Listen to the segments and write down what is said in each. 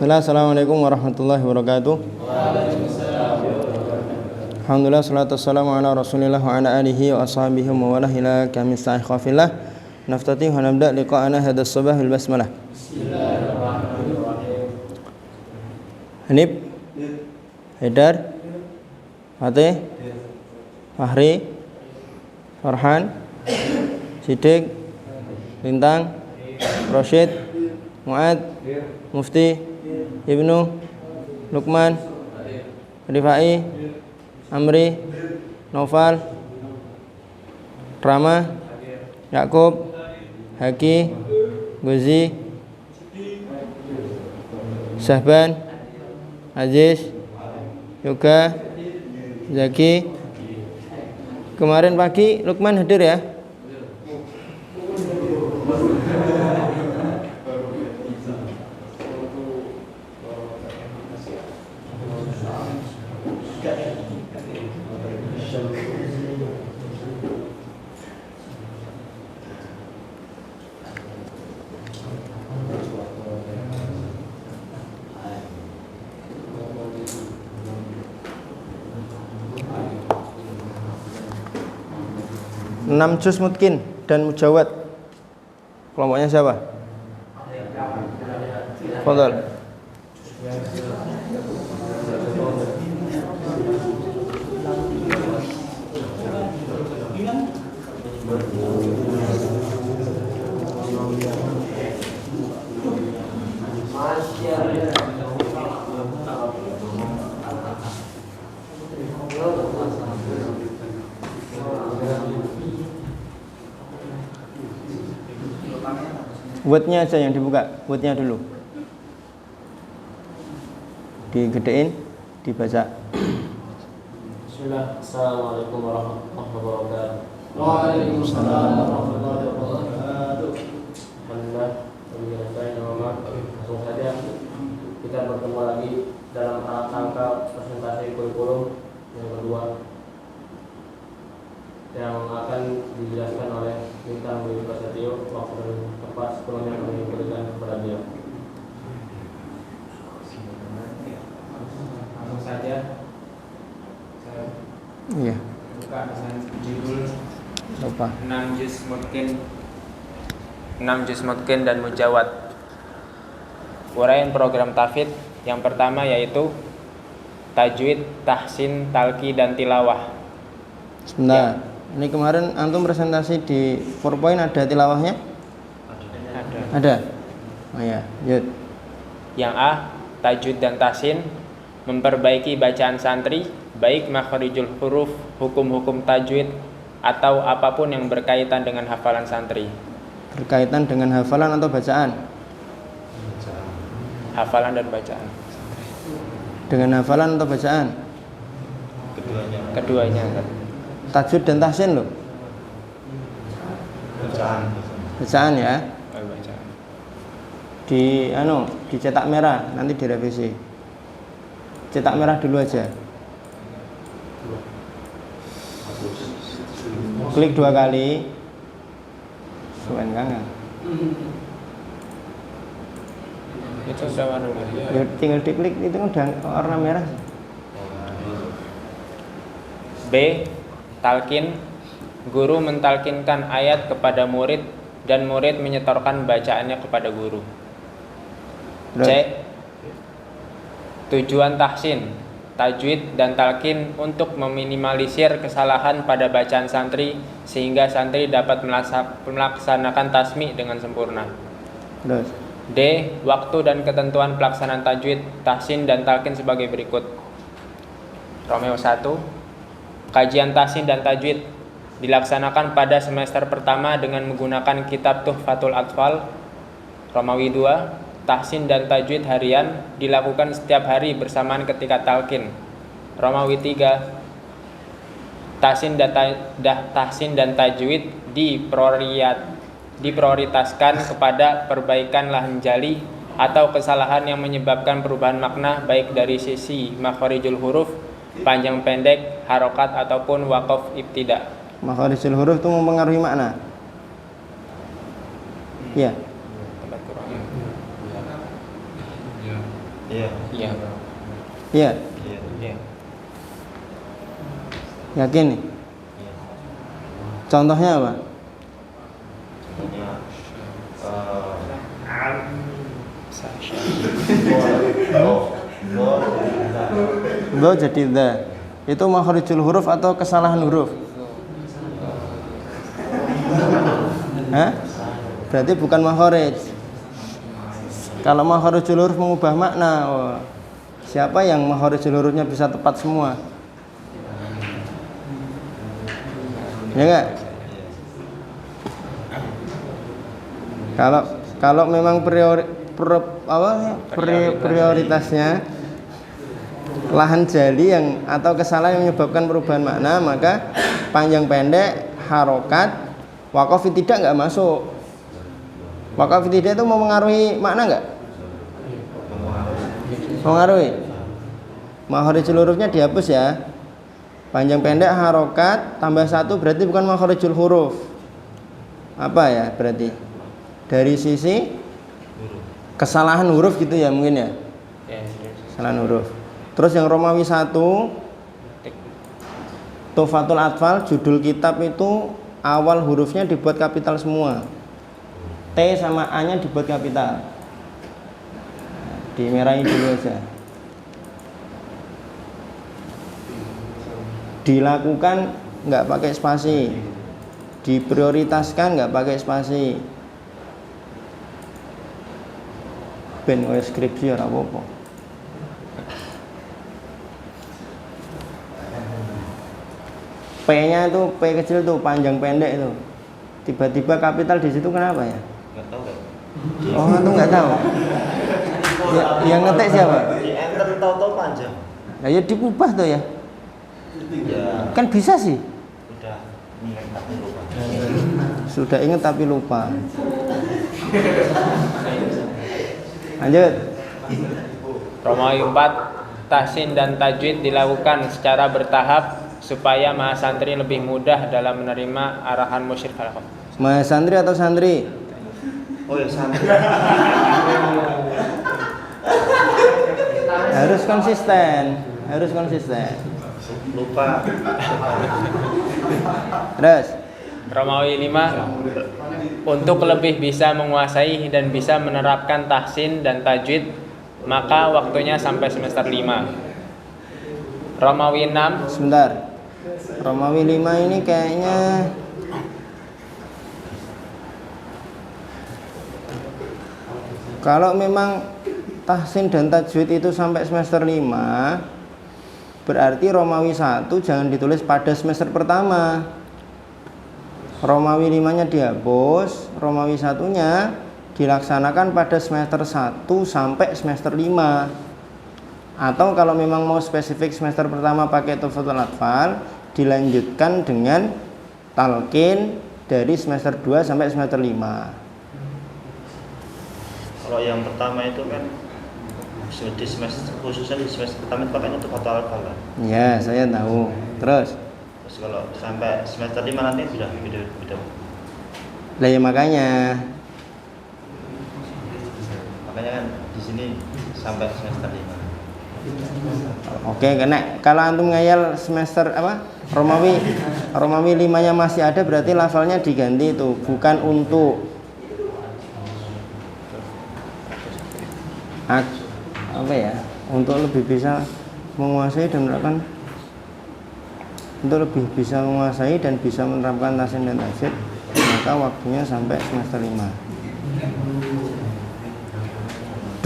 Assalamualaikum warahmatullahi wabarakatuh. Alhamdulillah, salatu wassalamu ala rasulillah wa ala alihi wa ashabihi wa walah ila kami sa'ikhafillah. Naftatih wa nabda liqa'ana hadas sabah bil basmalah. Hanif, Haidar, Fatih, Fahri, Farhan, Sidik, Lintang, Rosyid, Mu'ad, Mufti, Ibnu, Lukman, Rifai, Amri, Noval, Rama, Yakub, Haki, Guzi, Sahban, Aziz, Yoga, Zaki. Kemarin pagi Lukman hadir ya? Enam juz mutkin dan mujawad. Kelompoknya siapa? Fadhal. Wordnya aja yang dibuka, wordnya dulu digedein, dibaca. Bismillah. Assalamualaikum warahmatullahi wabarakatuh. Waalaikumsalam warahmatullahi wabarakatuh. Alhamdulillah, langsung saja kita bertemu lagi dalam rangka presentasi kurikulum yang kedua yang akan dijelaskan oleh Lintang Budi Prasetyo. Waktu dan tempat sepenuhnya kami berikan kepada dia. Langsung saja saya buka dengan judul Apa? 6 juz mutkin dan mujawad. Uraian program tahfidz yang pertama yaitu tajwid, tahsin, talqi dan tilawah. Sebentar. Ini kemarin antum presentasi di PowerPoint ada tilawahnya? Ada. Oh ya, yuk. Yang A, tajwid dan tahsin, memperbaiki bacaan santri, baik makhrijul huruf, hukum-hukum tajwid atau apapun yang berkaitan dengan hafalan santri. Berkaitan dengan hafalan atau bacaan? Hafalan dan bacaan. Dengan hafalan atau bacaan? Keduanya. Tajwid dan tahsin loh. Bacaan ya. Bacaan. Dicetak merah, nanti direvisi. Cetak merah dulu aja. Klik 2 kali. Suwen kangen. Itu sudah warna Ya, tinggal diklik itu udah warna merah. B. Talqin, guru mentalkinkan ayat kepada murid dan murid menyetorkan bacaannya kepada guru. C. Tujuan tahsin, tajwid dan talqin untuk meminimalisir kesalahan pada bacaan santri sehingga santri dapat melaksanakan tasmi dengan sempurna. Terus. D. Waktu dan ketentuan pelaksanaan tajwid, tahsin dan talqin sebagai berikut. Romeo 1. Kajian tahsin dan tajwid dilaksanakan pada semester pertama dengan menggunakan kitab Tuhfatul Atfal. Romawi 2. Tahsin dan tajwid harian dilakukan setiap hari bersamaan ketika talqin. Romawi 3. Tahsin dan tajwid diprioritaskan kepada perbaikan lahan jali atau kesalahan yang menyebabkan perubahan makna baik dari sisi makhrijul huruf panjang pendek, harokat ataupun waqaf ibtida. Makharijul huruf itu mempengaruhi makna. Iya. Tempat kurang. Iya. Iya. Iya. Iya. Yakin nih? Contohnya apa? Contohnya Do jadi da. Itu makharijul huruf atau kesalahan huruf? Hah? Berarti bukan makharij. Kalau makharijul huruf mengubah makna, oh, siapa yang makharijul hurufnya bisa tepat semua? Ya enggak? Kalau memang prioritasnya lahan jali yang atau kesalahan yang menyebabkan perubahan makna, maka panjang pendek, harokat, waqaf tidak nggak masuk. Waqaf tidak itu mau mengaruhi makna nggak? Mengaruhi. Makharijul hurufnya dihapus ya. Panjang pendek, harokat, tambah 1 berarti bukan makharijul huruf. Apa ya berarti? Dari sisi kesalahan huruf gitu ya mungkin ya. Kesalahan huruf. Terus yang Romawi 1 Tuhfatul Atfal, judul kitab itu awal hurufnya dibuat kapital semua. T sama A nya dibuat kapital. Dimerahin dulu aja. Dilakukan nggak pakai spasi, diprioritaskan nggak pakai spasi. Ben skripsi ora apa-apa. P-nya itu P kecil tuh, panjang pendek itu. Tiba-tiba kapital di situ kenapa ya? Nggak tahu kan? Oh, itu nggak tahu. Ya, yang ngetik siapa? Di enter tahu-tahu panjang. Nah, ya diubah tuh ya. Ya. Kan bisa sih. Udah ingat tapi lupa. Sudah ingat tapi lupa. Lanjut. Romawi 4, tahsin dan tajwid dilakukan secara bertahap supaya mahasantri lebih mudah dalam menerima arahan musyrik al-haq. Mahasantri atau santri? Oh ya santri. Harus konsisten, harus konsisten. Lupa. Terus, Romawi 5, untuk lebih bisa menguasai dan bisa menerapkan tahsin dan tajwid, maka waktunya sampai semester 5. Romawi 6, sebentar. Romawi 5 ini kayaknya kalau memang tahsin dan tajwid itu sampai semester 5, berarti Romawi 1 jangan ditulis pada semester pertama. Romawi 5 nya dihapus, Romawi 1 nya dilaksanakan pada semester 1 sampai semester 5. Atau kalau memang mau spesifik semester pertama pakai Tuhfatul Atfal, dilanjutkan dengan talqin dari semester 2 sampai semester 5. Kalau yang pertama itu kan di semester, khususnya di semester pertama itu pakainya Tuhfatul Atfal. Ya, saya tahu. Terus Kalau sampai semester 5 nanti sudah beda. lah ya makanya kan di sini sampai semester 5. oke, karena kalau antum ngayal semester apa Romawi 5 nya masih ada, berarti lafalnya diganti itu, bukan untuk apa ya, untuk lebih bisa menguasai dan menerapkan, untuk lebih bisa menguasai dan bisa menerapkan tahsin dan tajwid, maka waktunya sampai semester 5.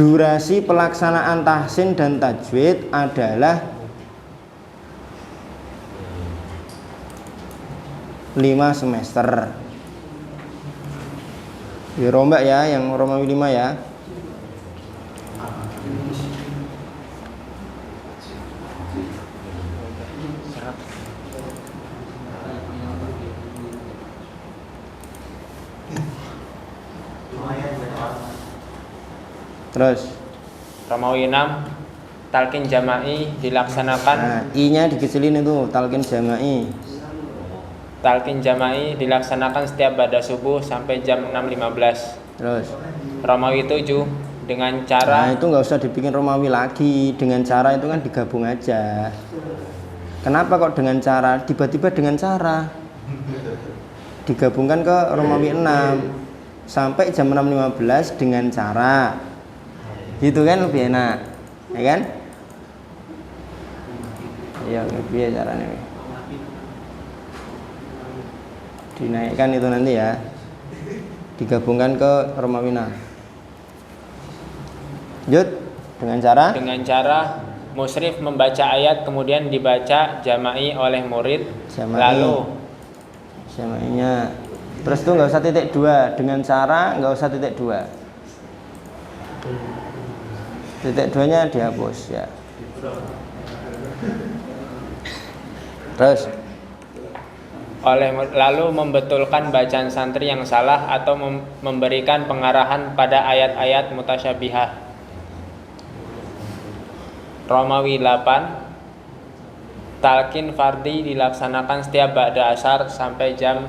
Durasi pelaksanaan tahsin dan tajwid adalah 5 semester. Dirombak ya, yang Romawi 5 ya. Terus Romawi 6, talqin jama'i dilaksanakan. Nah, i-nya dikecilin itu talqin jama'i. Talqin jama'i dilaksanakan setiap ba'da subuh sampai jam 6.15. Terus Romawi 7 dengan nah cara itu nggak usah dibikin Romawi lagi, dengan cara itu kan digabung aja. Kenapa kok dengan cara? Tiba-tiba dengan cara digabungkan ke Romawi 6 sampai jam 6.15 dengan cara, gitu kan lebih enak, ya kan? Ya lebih caranya dinaikkan itu nanti ya, digabungkan ke Romawi 6. Lanjut dengan cara musyrif membaca ayat kemudian dibaca jama'i oleh murid. jama'i. Lalu jama'inya terus tuh nggak usah titik 2, dengan cara nggak usah titik 2, titik 2 nya dihapus ya. Terus lalu membetulkan bacaan santri yang salah atau memberikan pengarahan pada ayat-ayat mutasyabihah. Romawi 8 talqin fardhi dilaksanakan setiap ba'da asar sampai jam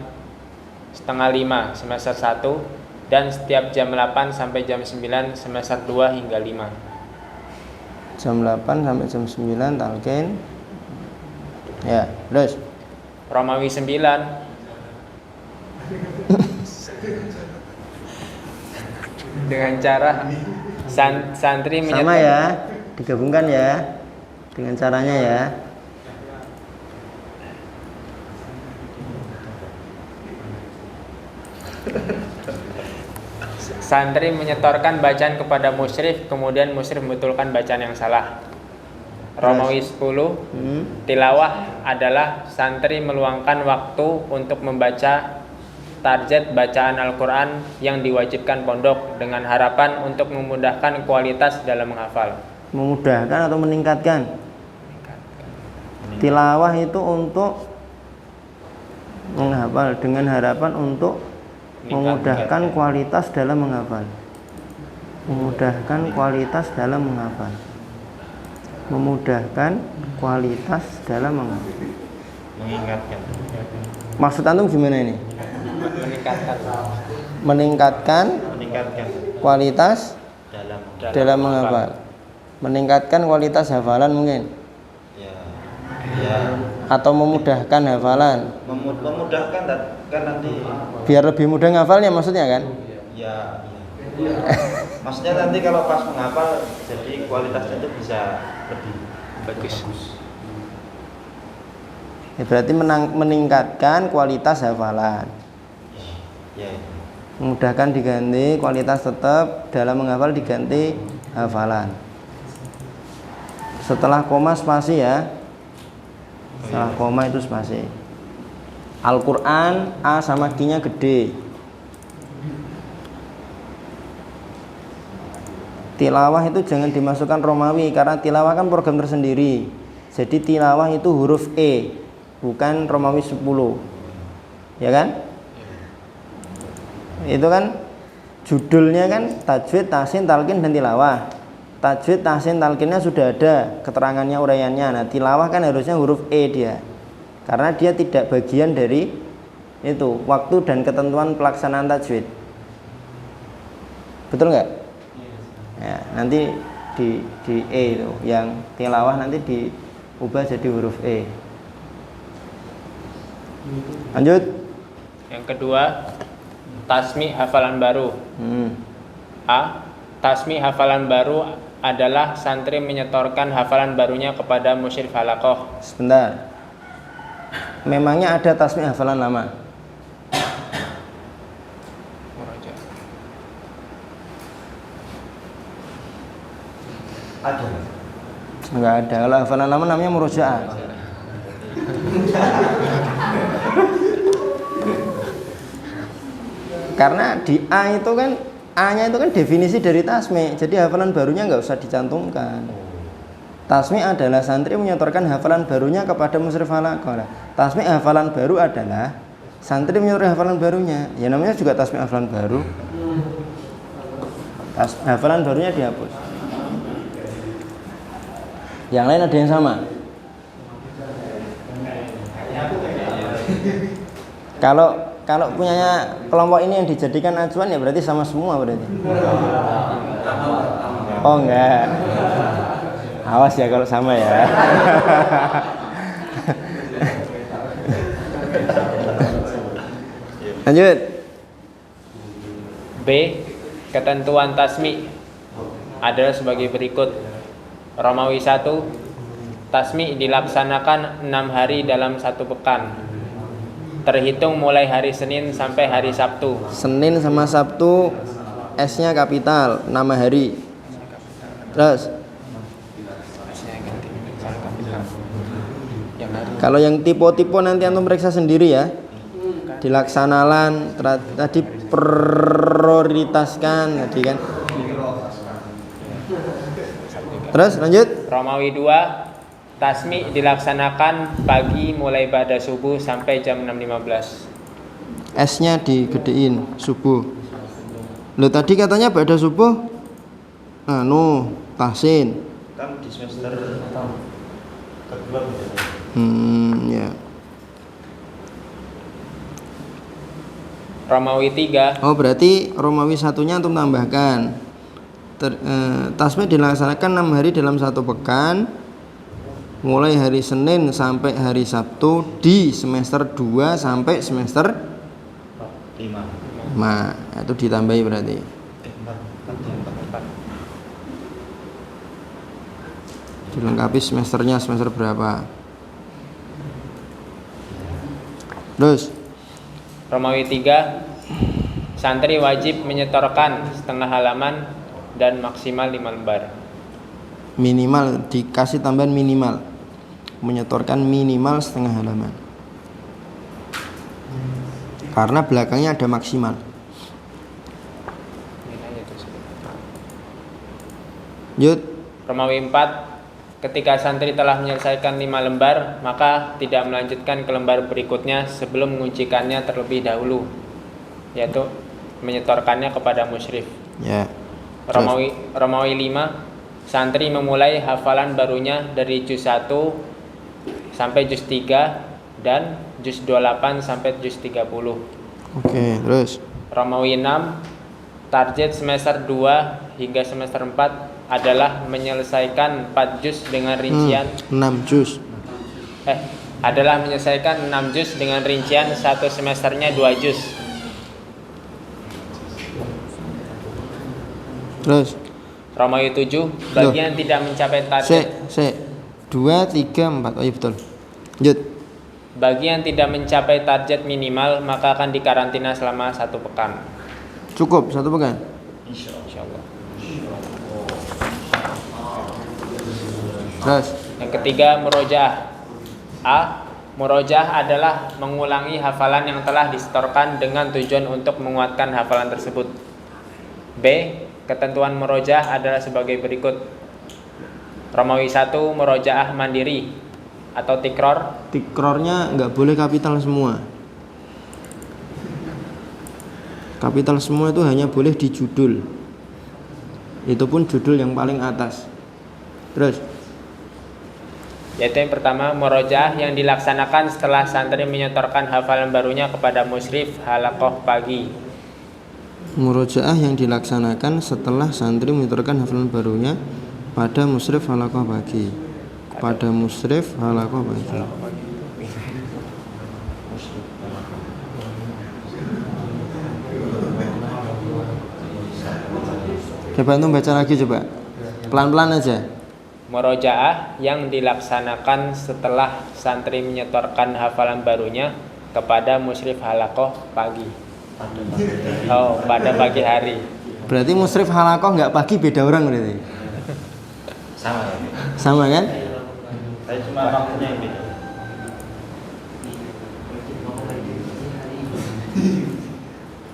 4:30 semester 1 dan setiap jam 8 sampai jam 9 semester 2 hingga 5. jam 8 sampai jam 9 talqin ya. Terus Romawi 9 dengan cara santri sama ya, digabungkan ya dengan caranya ya. Santri menyetorkan bacaan kepada musyrif, kemudian musyrif membetulkan bacaan yang salah. Romawi 10 tilawah adalah santri meluangkan waktu untuk membaca target bacaan Al-Quran yang diwajibkan pondok dengan harapan untuk memudahkan kualitas dalam menghafal. Memudahkan atau meningkatkan? Tilawah itu untuk menghafal dengan harapan untuk memudahkan kualitas dalam menghafal. Memudahkan kualitas dalam menghafal. Memudahkan kualitas dalam menghafal. Mengingatkan. Maksud antum gimana ini? Meningkatkan kualitas dalam menghafal. Meningkatkan kualitas hafalan mungkin. Ya. Atau memudahkan hafalan. Memudahkan kan nanti Biar lebih mudah ngafalnya maksudnya kan? ya. Maksudnya nanti kalau pas menghafal jadi kualitasnya itu bisa lebih bagus. Ya, berarti meningkatkan kualitas hafalan. Ya. Memudahkan diganti kualitas tetap, dalam menghafal diganti hafalan. Setelah koma spasi ya. Setelah koma itu spasi. Al-Quran A sama G nya gede. Tilawah itu jangan dimasukkan Romawi karena tilawah kan program tersendiri. Jadi tilawah itu huruf E, bukan Romawi 10. Ya kan? Itu kan judulnya kan tajwid, tahsin, talqin dan tilawah. Tajwid, tahsin, talqinnya sudah ada keterangannya, uraiannya. Nah, tilawah kan harusnya huruf E dia. Karena dia tidak bagian dari itu waktu dan ketentuan pelaksanaan tajwid. Betul nggak? Ya, nanti di E itu, yang tilawah nanti diubah jadi huruf E. Lanjut. Yang kedua, tasmi hafalan baru. A. Tasmi hafalan baru adalah santri menyetorkan hafalan barunya kepada musyrif halaqah. Sebentar. Memangnya ada tasmi hafalan lama? Ada. Enggak ada. Kalau hafalan lama namanya murojaah. Karena di A itu kan A-nya itu kan definisi dari tasmi. Jadi hafalan barunya nggak usah dicantumkan. Tasmi adalah santri menyetorkan hafalan barunya kepada musyrif halaqah. Tasmi hafalan baru adalah santri menyetorkan hafalan barunya. Ya namanya juga tasmi hafalan baru. Hafalan barunya dihapus. Yang lain ada yang sama? Kalau punyanya kelompok ini yang dijadikan acuan ya berarti sama semua berarti. Oh enggak. Awas ya kalau sama ya. Lanjut. B. Ketentuan tasmi adalah sebagai berikut. Romawi 1. Tasmi dilaksanakan 6 hari dalam 1 pekan, terhitung mulai hari Senin sampai hari Sabtu. Senin sama Sabtu S-nya kapital, nama hari. Terus kalau yang tipe-tipe nanti antum periksa sendiri ya. Dilaksanakan tadi prioritaskan tadi kan. Terus lanjut. Romawi 2. Tasmi dilaksanakan pagi mulai pada subuh sampai jam 6.15. S-nya digedein subuh. Loh tadi katanya pada subuh tahsin. Kan di semester kedua begitu. Ya. Romawi 3. Oh berarti Romawi 1-nya antum tambahkan. Tasmi dilaksanakan 6 hari dalam 1 pekan, mulai hari Senin sampai hari Sabtu di semester 2 sampai semester 5. Nah, itu ditambahi berarti. 4. Dilengkapi semesternya semester berapa. Terus Romawi 3. Santri wajib menyetorkan setengah halaman dan maksimal 5 lembar. minimal dikasih tambahan minimal. Menyetorkan minimal setengah halaman. Karena belakangnya ada maksimal. Yud. Romawi 4. Ketika santri telah menyelesaikan 5 lembar, maka tidak melanjutkan ke lembar berikutnya sebelum menguncikannya terlebih dahulu, yaitu menyetorkannya kepada musyrif. Ya. Romawi 5. Santri memulai hafalan barunya dari juz 1 sampai juz 3 dan juz 28 sampai juz 30. Oke, terus. Romawi 6. Target semester 2 hingga semester 4 adalah menyelesaikan 4 juz dengan rincian 6 juz. Adalah menyelesaikan 6 juz dengan rincian satu semesternya 2 juz. Terus. Romawi 7. Bagian tidak mencapai target. 2, 3, 4. Oh iya betul. Lanjut. Bagi yang tidak mencapai target minimal maka akan dikarantina selama 1 pekan. Cukup 1 pekan. Insyaallah. Terus. Yang ketiga, murojaah. A. Murojaah adalah mengulangi hafalan yang telah disetorkan dengan tujuan untuk menguatkan hafalan tersebut. B. Ketentuan murojaah adalah sebagai berikut. Romawi 1. Murojaah mandiri atau tikror. Tikrornya nggak boleh kapital semua. Kapital semua itu hanya boleh di judul. Itu pun judul yang paling atas. Terus. Yaitu yang pertama, murojaah yang dilaksanakan setelah santri menyetorkan hafalan barunya kepada musyrif halaqah pagi. Murojaah yang dilaksanakan setelah santri menyetorkan hafalan barunya pada musyrif halaqah pagi. Pada musyrif halaqah pagi. Coba antum baca lagi coba. Pelan-pelan aja. Murojaah yang dilaksanakan setelah santri menyetorkan hafalan barunya kepada musyrif halaqah pagi. Pada pagi hari. Berarti musyrif halaqah nggak pagi, beda orang berarti. Sama. Sama kan? Tapi cuma waktunya yang beda.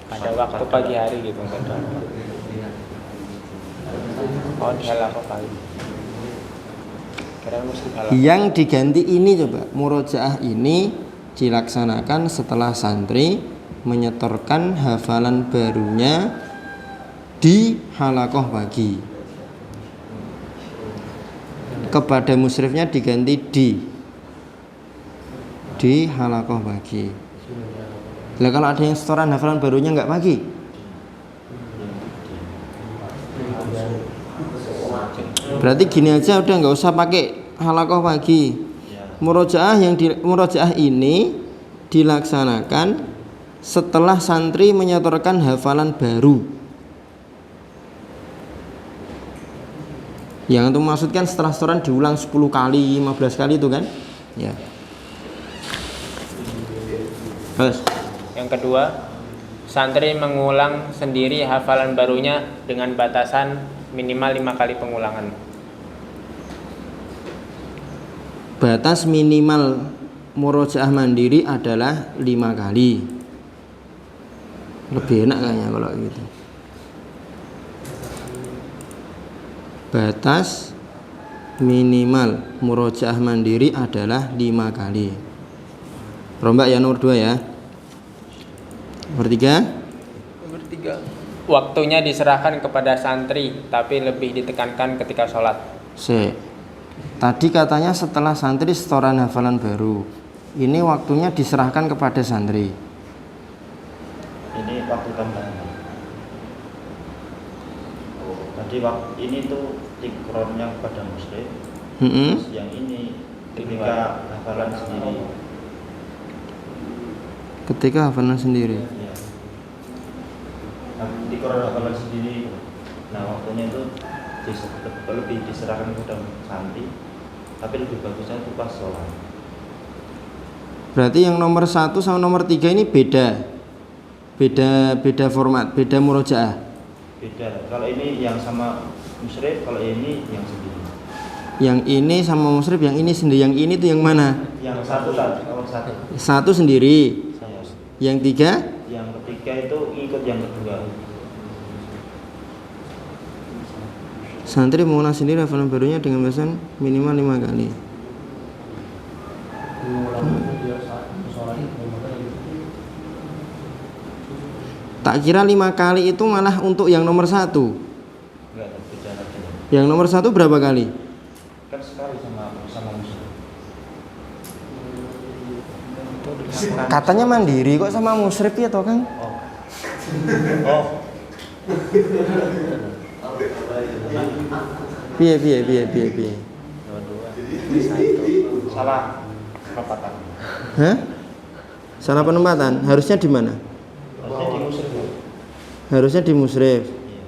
Pada waktu pagi hari gitu kan. Di halaqah pagi. Yang diganti ini coba, murojaah ini dilaksanakan setelah santri menyetorkan hafalan barunya di halaqah pagi. kepada musyrifnya diganti di halakoh pagi. Lah kalau ada yang setoran hafalan barunya nggak pagi, berarti gini aja, udah nggak usah pakai halakoh pagi. Murojaah ini dilaksanakan setelah santri menyetorkan hafalan baru. Yang itu maksudkan setelah setoran diulang 10 kali, 15 kali itu kan? Ya. Terus. Yang kedua, santri mengulang sendiri hafalan barunya dengan batasan minimal 5 kali pengulangan. Batas minimal murojaah mandiri adalah 5 kali. Lebih enak kayaknya kalau gitu. Batas minimal murojaah mandiri adalah 5 kali. Rombak ya nomor 2 ya. Nomor 3. Waktunya diserahkan kepada santri, tapi lebih ditekankan ketika sholat. Tadi katanya setelah santri setoran hafalan baru. Ini waktunya diserahkan kepada santri. Ini waktu tambahan. Tadi waktu ini tuh tikronnya kepada muslim. Terus yang ini ketika hafalan sendiri. Ketika hafalan sendiri. Ya. Tikron hafalan sendiri. Nah waktunya itu lebih diserahkan kepada santri, tapi lebih bagusnya itu pas sholat. Berarti yang nomor 1 sama nomor 3 ini beda format, beda murojaah. Beda. Kalau ini yang sama musyrif, kalau ini yang sendiri. Yang ini sama musyrif, yang ini sendiri. Yang ini tuh yang mana? Yang satu tadi, nomor 1. 1 sendiri. Saya. Yang 3? Yang ketiga itu ikut yang kedua. Santri mengulang sendiri hafalan barunya dengan batasan minimal 5 kali. Tak kira 5 kali itu malah untuk yang nomor 1. Enggak, beda lagi. Yang nomor 1 berapa kali? Kan sekali sama musyrif. Katanya mandiri kok sama musyrif ya toh Kang? Oh. Piye. Salah penempatan. Hah? Salah penempatan. Harusnya di mana? Harusnya di musyrif. Harusnya di musyrif. Iya.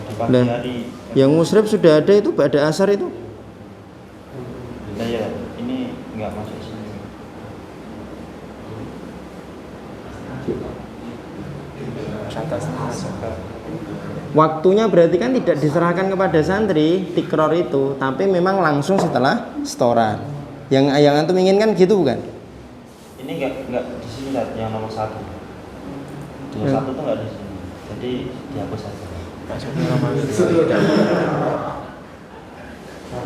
Di pagi Lah, hari. yang musyrif sudah ada itu pada asar itu. Nah, ya, ini enggak masuk sini. Waktunya berarti kan tidak diserahkan kepada santri tikror itu, tapi memang langsung setelah setoran. Yang antum inginkan gitu bukan? Ini enggak di sini Tat, yang nomor 1. Nomor 1 tuh enggak di sini. Jadi dihapus saja.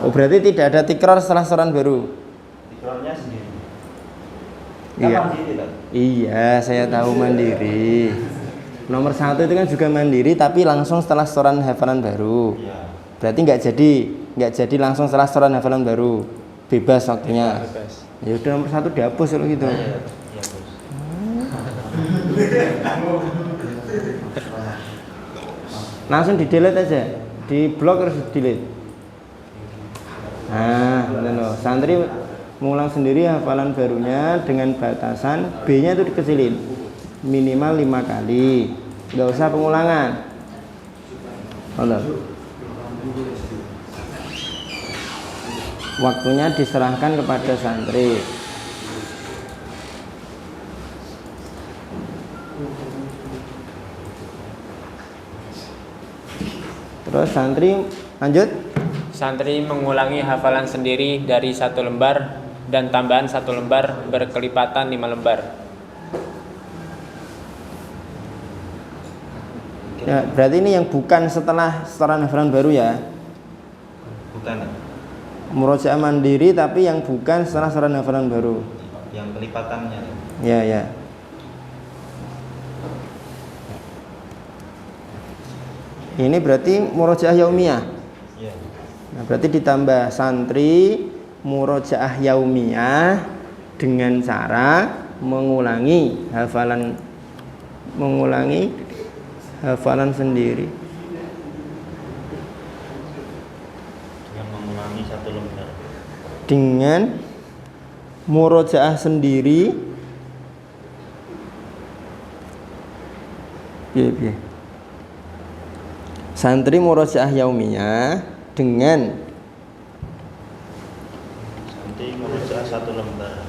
Oh berarti tidak ada tikror setelah setoran baru. Tikronnya sendiri. Iya. Mandiri, Tat. Iya, saya tahu mandiri. Nomor 1 itu kan juga mandiri, tapi langsung setelah setoran hafalan baru. Iya. Berarti nggak jadi langsung setelah setoran hafalan baru. Bebas waktunya. Ya udah nomor 1 dihapus kalau gitu. Iya, dihapus. Langsung di delete aja, di blok terus di delete. Nah, betul loh. Santri mengulang sendiri hafalan barunya dengan batasan B-nya itu dikecilin minimal 5 kali, nggak usah pengulangan. Betul. Waktunya diserahkan kepada santri. Terus santri lanjut. Santri mengulangi hafalan sendiri dari 1 lembar dan tambahan 1 lembar berkelipatan 5 lembar. Ya, berarti ini yang bukan setelah setoran hafalan baru ya. Bukan. Murojaah mandiri tapi yang bukan setelah setoran hafalan baru. Yang kelipatannya. Ya. Ini berarti murojaah yaumiyah. Iya. Nah, berarti ditambah santri murojaah yaumiyah dengan cara mengulangi hafalan sendiri. Dengan mengulangi satu lembar. Dengan murojaah sendiri. Piye. Santri murojaah yaumiyah dengan Nanti merujuk satu lembar.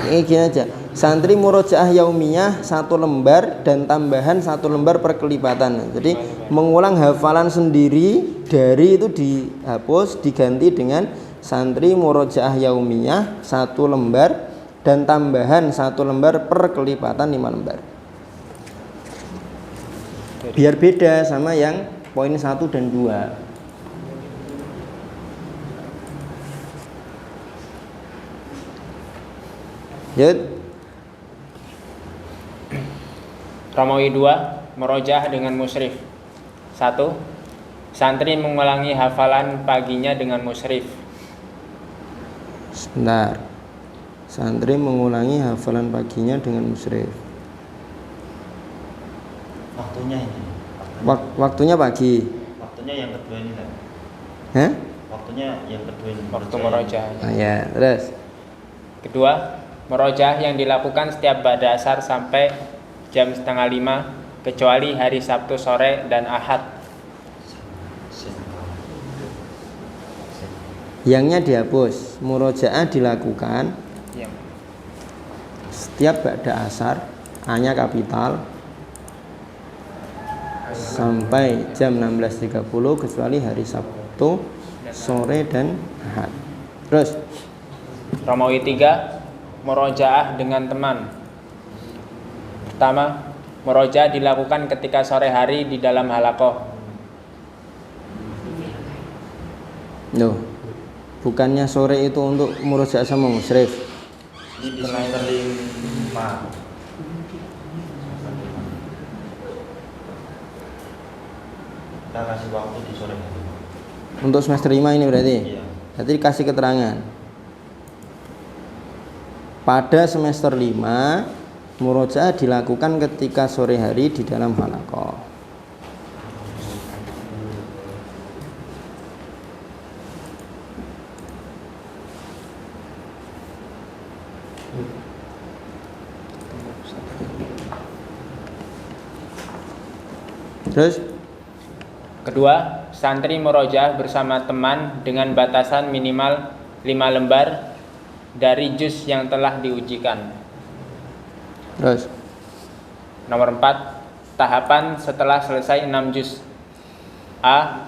ini gini aja. Santri murojaah yaumiyah 1 lembar dan tambahan 1 lembar per kelipatan. Jadi mengulang hafalan sendiri dari itu dihapus diganti dengan santri murojaah yaumiyah 1 lembar dan tambahan 1 lembar per kelipatan 5 lembar. Biar beda sama yang poin 1 dan 2. Yud. Romawi 2, murojaah dengan musyrif. 1. Santri mengulangi hafalan paginya dengan musyrif. Sebentar. Santri mengulangi hafalan paginya dengan musyrif. Waktunya ini. Waktunya pagi. Waktunya yang kedua ini kan. Hah? Waktunya yang kedua ini. Waktu murojaahnya. Oh ya, terus. Kedua, murojaah yang dilakukan setiap ba'da asar sampai jam 4:30 kecuali hari Sabtu sore dan Ahad. Yangnya dihapus. Murojaah dilakukan Ya. setiap ba'da asar, A-nya kapital, sampai jam 16.30 kecuali hari Sabtu sore dan Ahad. Terus Romawi 3, murojaah dengan teman. Pertama, murojaah dilakukan ketika sore hari di dalam halaqah. loh, bukannya sore itu untuk murojaah sama musyrif? Ini di semester 5. Kita kasih waktu di sore hari. Untuk semester 5 ini berarti? Iya. Berarti dikasih keterangan. Pada semester 5 murojaah dilakukan ketika sore hari di dalam halaqah. Terus Kedua, santri murojaah bersama teman dengan batasan minimal 5 lembar dari juz yang telah diujikan. Terus Nomor 4, tahapan setelah selesai 6 juz. A.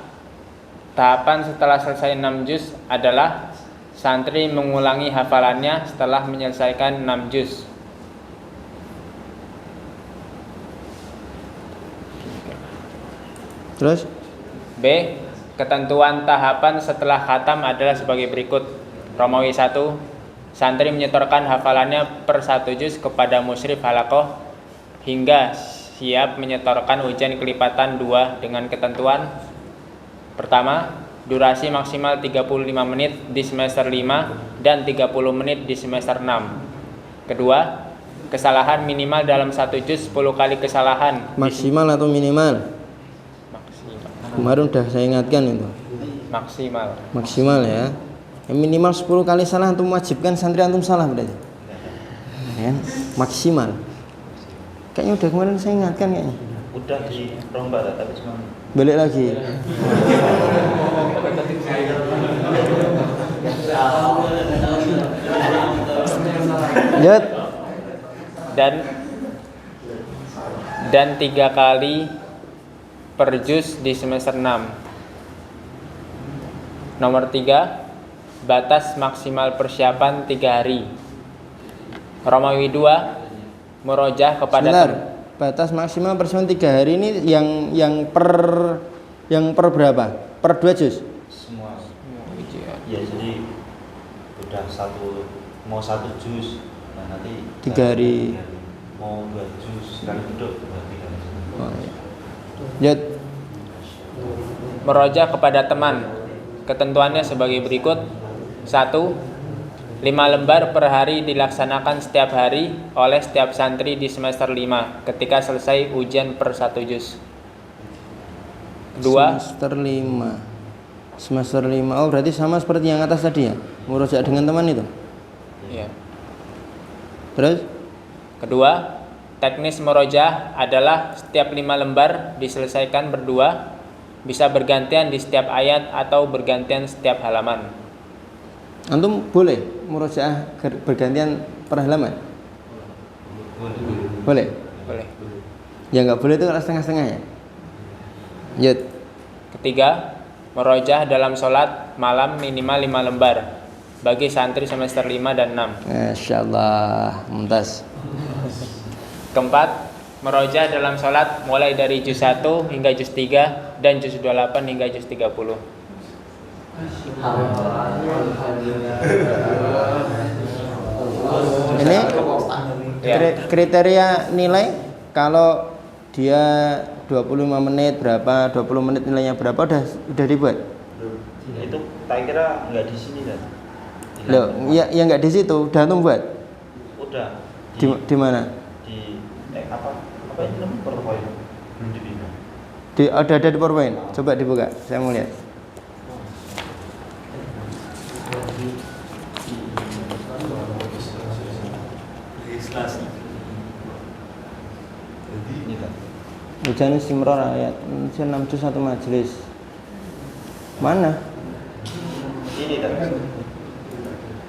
Tahapan setelah selesai 6 juz adalah santri mengulangi hafalannya setelah menyelesaikan 6 juz. Terus B. Ketentuan tahapan setelah khatam adalah sebagai berikut. Romawi 1, santri menyetorkan hafalannya per 1 juz kepada musyrif halaqah hingga siap menyetorkan ujian kelipatan 2 dengan ketentuan. Pertama, durasi maksimal 35 menit di semester 5 dan 30 menit di semester 6. Kedua, kesalahan minimal dalam 1 juz 10 kali kesalahan. maksimal atau minimal? Kemarin udah saya ingatkan itu. Maksimal. Maksimal ya. Yang minimal 10 kali salah antum wajibkan santri antum salah berarti. Ya, maksimal. Kayaknya udah kemarin saya ingatkan kayaknya. Udah di rombak tapi cuma Balik lagi. Lanjut. Dan 3 kali per juz di semester 6. Nomor 3, batas maksimal persiapan 3 hari. Romawi 2, murojaah kepada Sebentar. Batas maksimal persiapan 3 hari ini yang per berapa? Per 2 juz. semua. Ya jadi udah mau satu juz. Nah nanti 3 hari. mau 2 juz sekali duduk berarti kan. Oh, iya. Lanjut. Merojah kepada teman. Ketentuannya sebagai berikut. 1. 5 lembar per hari dilaksanakan setiap hari oleh setiap santri di semester 5 ketika selesai ujian per 1 juz. 2. Semester 5. Oh, berarti sama seperti yang atas tadi ya? Murojaah dengan teman itu? Iya. Terus? Kedua, teknis murojaah adalah setiap 5 lembar diselesaikan berdua, bisa bergantian di setiap ayat atau bergantian setiap halaman. Antum boleh murojaah bergantian per halaman? Boleh? Boleh. Ya nggak boleh itu kalau setengah-setengah ya? Yud. Ketiga, murojaah dalam sholat malam minimal 5 lembar bagi santri semester 5 dan 6. Masyaallah, mumtaz. Keempat, murojaah dalam sholat mulai dari juz 1 hingga juz 3 dan juz 28 hingga juz 30. Ini kriteria nilai kalau dia 25 menit berapa, 20 menit nilainya berapa udah dibuat? Itu tak kira nggak di sini kan? Loh, ya nggak di situ, udah antum buat? Udah. Di mana? Di apa ini namanya PowerPoint? Ada di PowerPoint. Coba dibuka, saya mau lihat. Ujian istimror ayat 6 juz 1 majelis. Mana? Ini kan.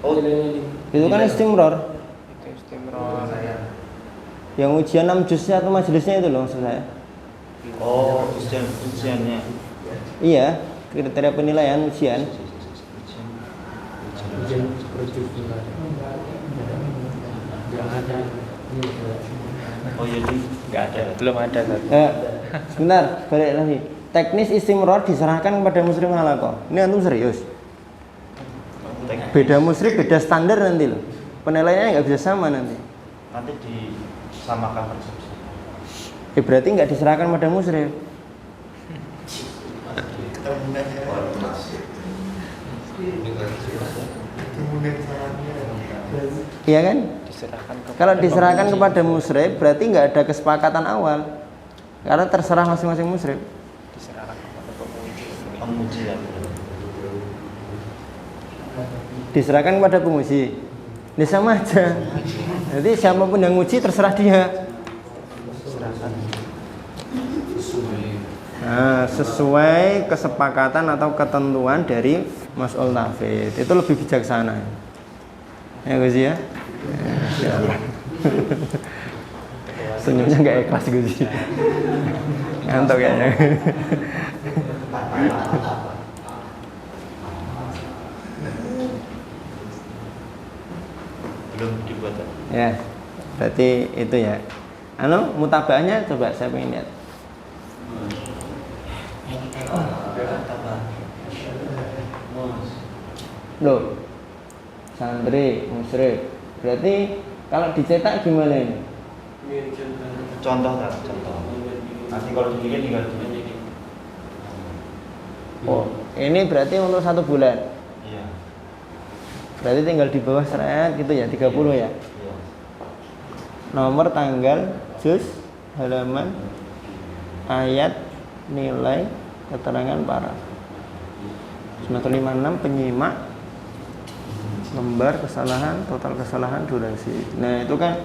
Oh, itu kan istimror. Itu istimror. Yang ujian 6 juz 1 majelisnya itu loh maksud saya. Oh, ujiannya. Iya, kriteria penilaian ujian. Oh iya, nggak ada. Belum ada. Sebentar, balik lagi. Teknis istimror diserahkan kepada musyrif halaqah. Ini antum serius? Beda musyrif, beda standar nanti loh. Penilaiannya nggak bisa sama nanti. Nanti disamakan persepsi. Berarti nggak diserahkan pada musyrif. Iya kan? Kalau diserahkan kepada musyrif berarti nggak ada kesepakatan awal, karena terserah masing-masing musyrif. Diserahkan kepada Penguji ya. Diserahkan kepada penguji. Ini sama aja. Jadi siapapun yang nguji terserah dia. Nah, sesuai kesepakatan atau ketentuan dari mas'ul tahfidz. Itu lebih bijaksana. Ya Gus ya. Senyumnya nggak ikhlas Gus. Ngantuk kayaknya. Belum dibuat. Ya, berarti itu ya. Mutabaahnya coba saya pengen lihat. Loh, santri, musyrif. Berarti kalau dicetak gimana ini? Contoh. Nanti kalau dibikin tinggal dibikin. Oh, ini berarti untuk 1 bulan. Iya. Berarti tinggal di bawah seret gitu ya, 30 ya. Iya. Nomor, tanggal, juz, halaman, ayat, nilai, keterangan para. Semester 56 penyimak, lembar kesalahan, total kesalahan, durasi. Nah itu kan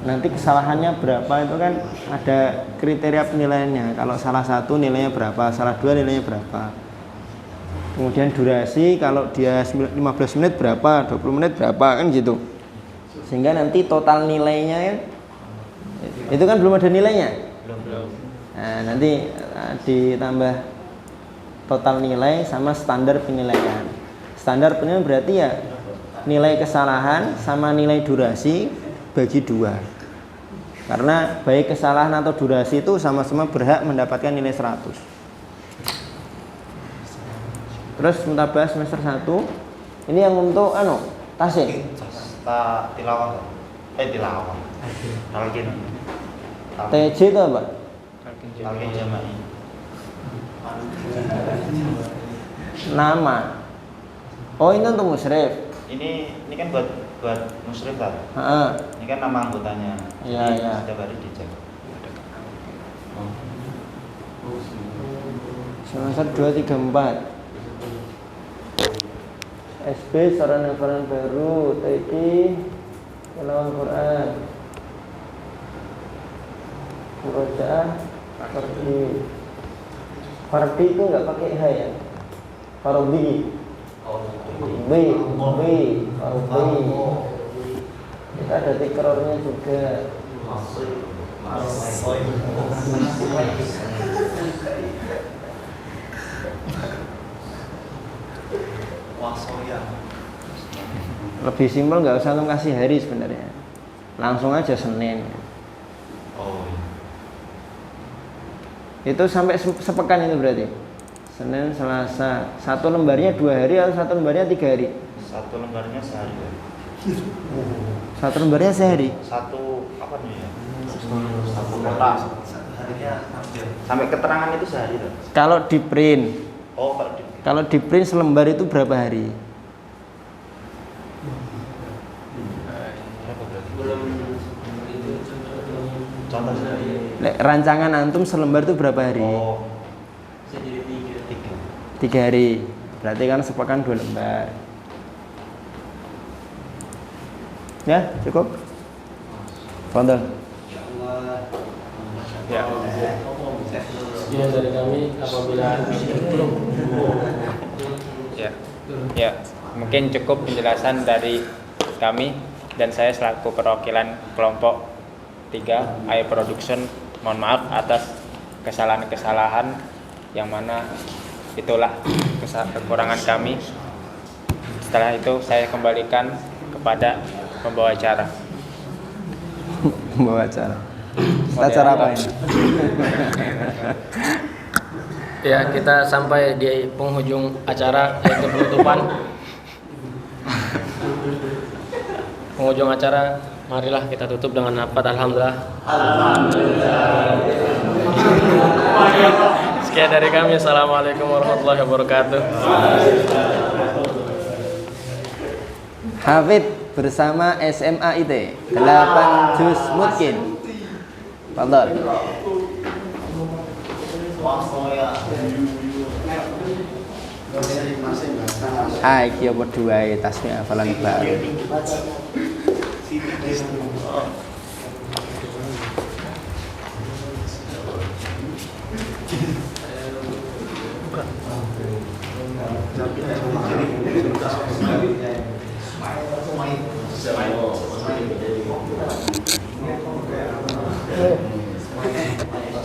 nanti kesalahannya berapa itu kan ada kriteria penilaiannya. Kalau salah 1 nilainya berapa, salah 2 nilainya berapa. Kemudian durasi kalau dia 15 menit berapa, 20 menit berapa kan gitu. Sehingga nanti total nilainya itu kan belum ada nilainya. Belum. Nah nanti ditambah total nilai sama standar penilaian. Standar penilaian berarti ya nilai kesalahan sama nilai durasi bagi 2. Karena baik kesalahan atau durasi itu sama-sama berhak mendapatkan nilai 100. Terus mutabah semester 1 ini yang untuk tahsin. Tilawah. Tilawah. Talqin. TJ itu apa? Talqin jama'i. Nama. Oh, ini untuk musyrif. Ini kan buat musyrif kan? Heeh. Ini kan nama anggotanya. Iya, Jadi iya. setiap hari dicek. Semester 234. SB sarana hafalan baru, TK tilawah Quran. Murojaah Fardi. Fardi itu enggak pakai H ya? Fardi. B, Fardi. Kita ada tikrornya juga. Lebih simpel, nggak usah kasih hari sebenarnya, langsung aja Senin. Oh. Itu sampai sepekan itu berarti Senin, Selasa. Satu lembarnya 2 hari atau satu lembarnya 3 hari? Satu lembarnya sehari. Satu lembarnya sehari. Satu apa nih ya? Satu kotak. Sampai keterangan itu sehari loh. Kalau di print, Oh, kalau di print selembar itu berapa hari? Contoh Rancangan antum selembar itu berapa hari? Oh, 3 hari. Berarti kan sepekan 2 lembar. Ya, cukup. Fadhal. Ya. Sekian dari kami. Apabila belum. Ya. Ya. Mungkin cukup penjelasan dari kami dan saya selaku perwakilan kelompok 3 AI Production. Mohon maaf atas kesalahan-kesalahan yang mana itulah kekurangan kami. Setelah itu saya kembalikan kepada pembawa acara. Bawa acara. Kita acara apa ini? Ya, kita sampai di penghujung acara, yaitu penutupan. Penghujung acara, marilah kita tutup dengan lafaz alhamdulillah. Sekian dari kami. Assalamualaikum warahmatullahi wabarakatuh. Hafid bersama SMA IT 8 juz mungkin. Fadhal. Hai, iki apa duae tasmi hafalan baru.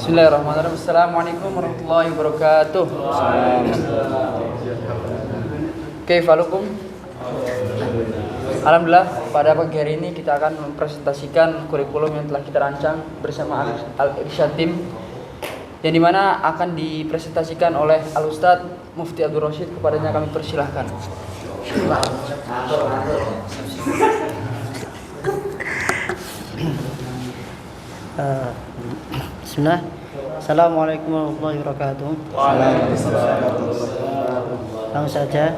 Bismillahirrahmanirrahim. Assalamualaikum warahmatullahi wabarakatuh. Kaifalukum? Alhamdulillah, pada pagi hari ini kita akan mempresentasikan kurikulum yang telah kita rancang bersama Al-Irsyad Team, yang dimana akan dipresentasikan oleh Al-Ustadz Mufti Abdul Rashid. Kepadanya kami persilahkan. Bismillah. Assalamualaikum warahmatullahi wabarakatuh. Langsung saja.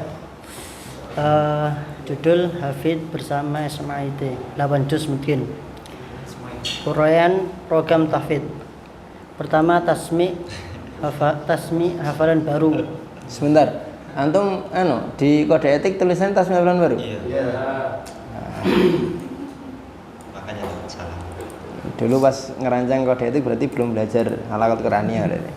Judul Hafid bersama SMA IT 8 juz mungkin. Uraian program tahfidz. Pertama, tasmi hafalan baru. Sebentar. Antum di kode etik tulisan tasmi hafalan baru? iya. Makanya salah. Dulu pas ngerancang kode etik berarti belum belajar halakat Qur'aniyah berarti.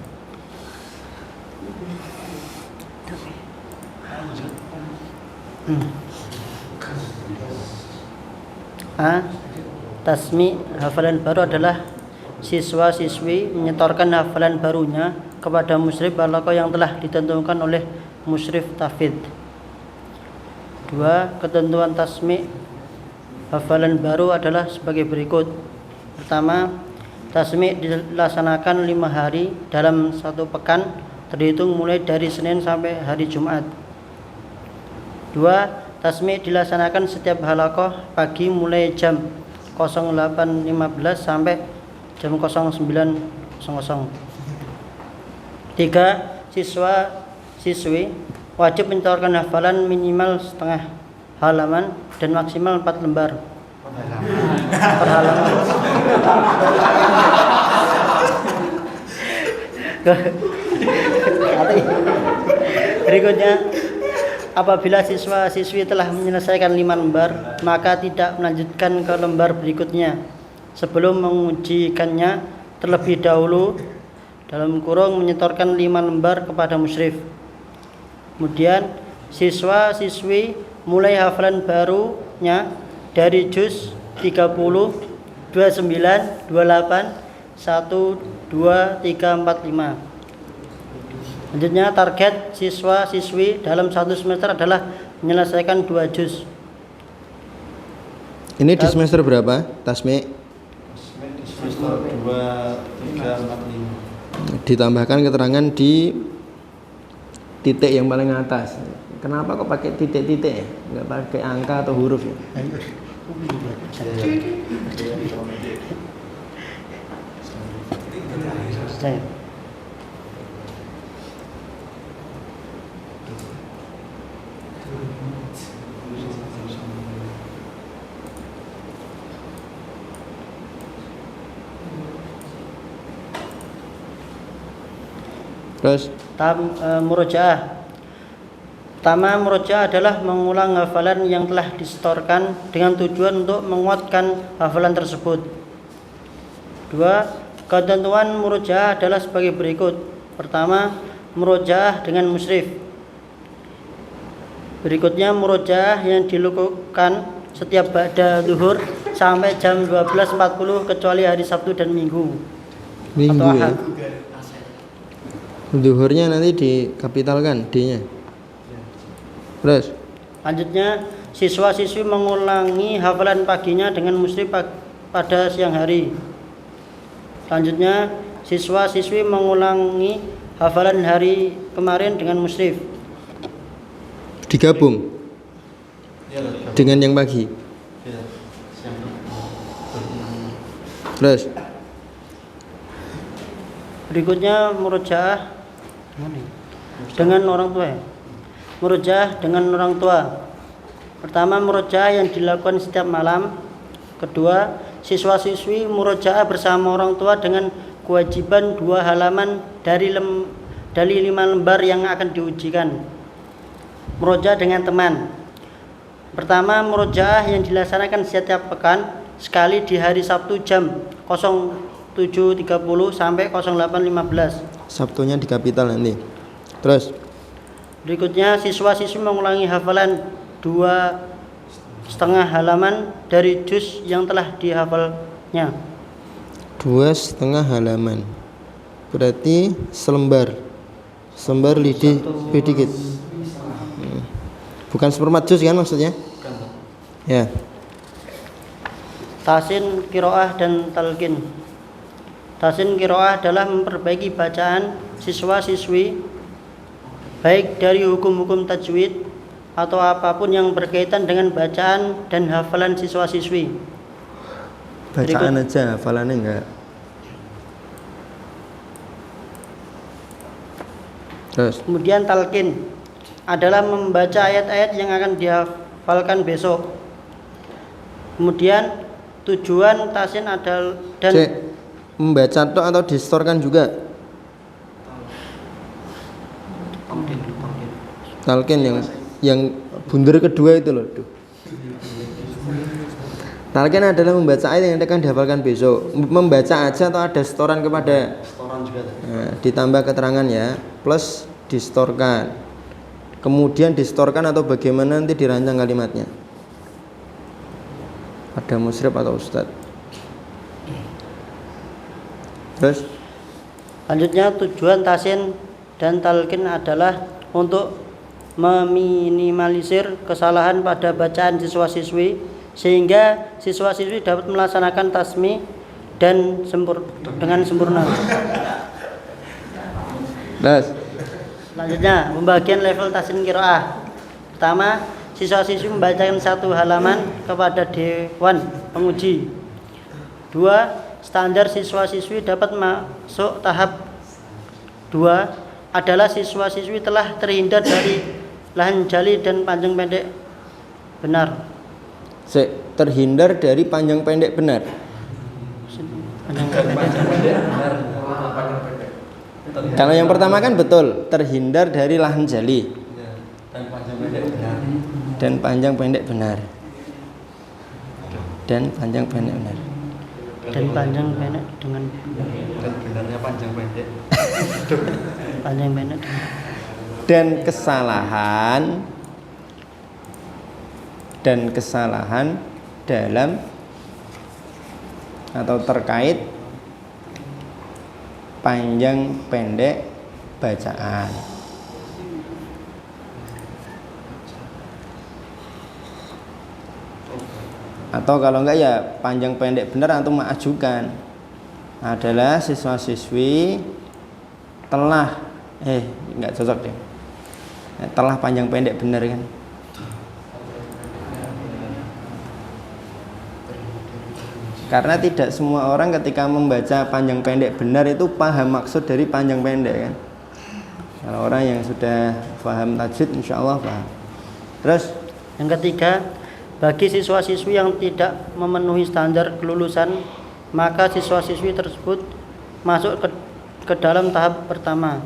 Tasmi hafalan baru adalah siswa-siswi menyetorkan hafalan barunya kepada musyrif balagha yang telah ditentukan oleh musyrif tahfidz. 2. Ketentuan tasmi hafalan baru adalah sebagai berikut. Pertama, tasmi dilaksanakan 5 hari dalam 1 pekan terhitung mulai dari Senin sampai hari Jumat. 2. Tasmi dilaksanakan setiap halaqah pagi mulai jam 08.15 sampai jam 09.00. 3. siswa-siswi wajib menyetorkan hafalan minimal setengah halaman dan maksimal 4 lembar per halaman. Berikutnya, apabila siswa-siswi telah menyelesaikan 5 lembar, maka tidak melanjutkan ke lembar berikutnya sebelum mengujikannya terlebih dahulu dalam kurung menyetorkan 5 lembar kepada musyrif. Kemudian siswa-siswi mulai hafalan barunya dari juz 30, 29, 28, 1, 2, 3, 4, 5. Selanjutnya target siswa-siswi dalam 1 semester adalah menyelesaikan 2 juz. Ini di semester berapa, Tasmi? Semester 2, 3, 4, 5. Ditambahkan keterangan di titik yang paling atas. Kenapa kok pakai titik-titik ya? Nggak pakai angka atau huruf ya? Terus Murojaah. Pertama, murojaah adalah mengulang hafalan yang telah disetorkan dengan tujuan untuk menguatkan hafalan tersebut. 2. Ketentuan murojaah adalah sebagai berikut. Pertama, murojaah dengan musyrif. Berikutnya, murojaah yang dilakukan setiap ba'da zuhur sampai jam 12.40 kecuali hari Sabtu dan Minggu. minggu Atau ya. Ahad. Zuhurnya nanti dikapitalkan D-nya. Terus Selanjutnya, siswa-siswi mengulangi hafalan paginya dengan musyrif pada siang hari. Selanjutnya, siswa-siswi mengulangi hafalan hari kemarin dengan musyrif. digabung dengan yang pagi. Terus Berikutnya murojaah dengan orang tua. Murojaah dengan orang tua. Pertama, murojaah yang dilakukan setiap malam. Kedua, siswa-siswi murojaah bersama orang tua dengan kewajiban 2 halaman dari 5 lembar yang akan diujikan. Murojaah dengan teman. Pertama, murojaah yang dilaksanakan setiap pekan sekali di hari Sabtu jam 07.30 sampai 08.15. Sabtunya di kapital nanti. Terus Berikutnya, siswa-siswi mengulangi hafalan 2,5 halaman dari juz yang telah dihafalnya. 2,5 halaman. Berarti selembar lebih dikit. Bukan seperempat juz kan maksudnya? Ya. Tahsin qiraah dan talqin. Tahsin qiraah adalah memperbaiki bacaan siswa-siswi baik dari hukum-hukum tajwid atau apapun yang berkaitan dengan bacaan dan hafalan siswa-siswi. Bacaan aja, hafalannya enggak. Terus Kemudian talqin adalah membaca ayat-ayat yang akan dihafalkan besok. Kemudian tujuan tahsin adalah membaca tok atau distorkan juga? Talqin yang bundar kedua itu loh. Talqin adalah membaca ayat yang akan dihafalkan besok. Membaca aja atau ada setoran kepada? Setoran juga. Nah, ditambah keterangan ya, plus distorkan. Kemudian distorkan atau bagaimana nanti dirancang kalimatnya. Ada musyrif atau ustadz. Terus Selanjutnya, tujuan tahsin dan talqin adalah untuk meminimalisir kesalahan pada bacaan siswa-siswi sehingga siswa-siswi dapat melaksanakan tasmi dan dengan sempurna. Terus Selanjutnya, pembagian level tahsin qiraah. Pertama, siswa-siswi membacakan 1 halaman kepada dewan penguji. 2. Standar siswa-siswi dapat masuk tahap 2 adalah siswa-siswi telah terhindar dari lahan jali dan panjang pendek benar. Terhindar dari panjang pendek benar. Kalau yang pertama kan betul, terhindar dari lahan jali dan panjang pendek benar. Dan panjang pendek benar. Dan panjang pendek dengan Dan benarnya panjang pendek. panjang pendek. Dan kesalahan dalam atau terkait panjang pendek bacaan. Atau kalau enggak ya panjang pendek benar antum ajukan adalah siswa-siswi telah enggak cocok deh. Telah panjang pendek benar kan. Karena tidak semua orang ketika membaca panjang pendek benar itu paham maksud dari panjang pendek kan. Kalau orang yang sudah paham tajwid insya Allah paham. Terus yang ketiga, bagi siswa-siswi yang tidak memenuhi standar kelulusan, maka siswa-siswi tersebut masuk ke dalam tahap pertama.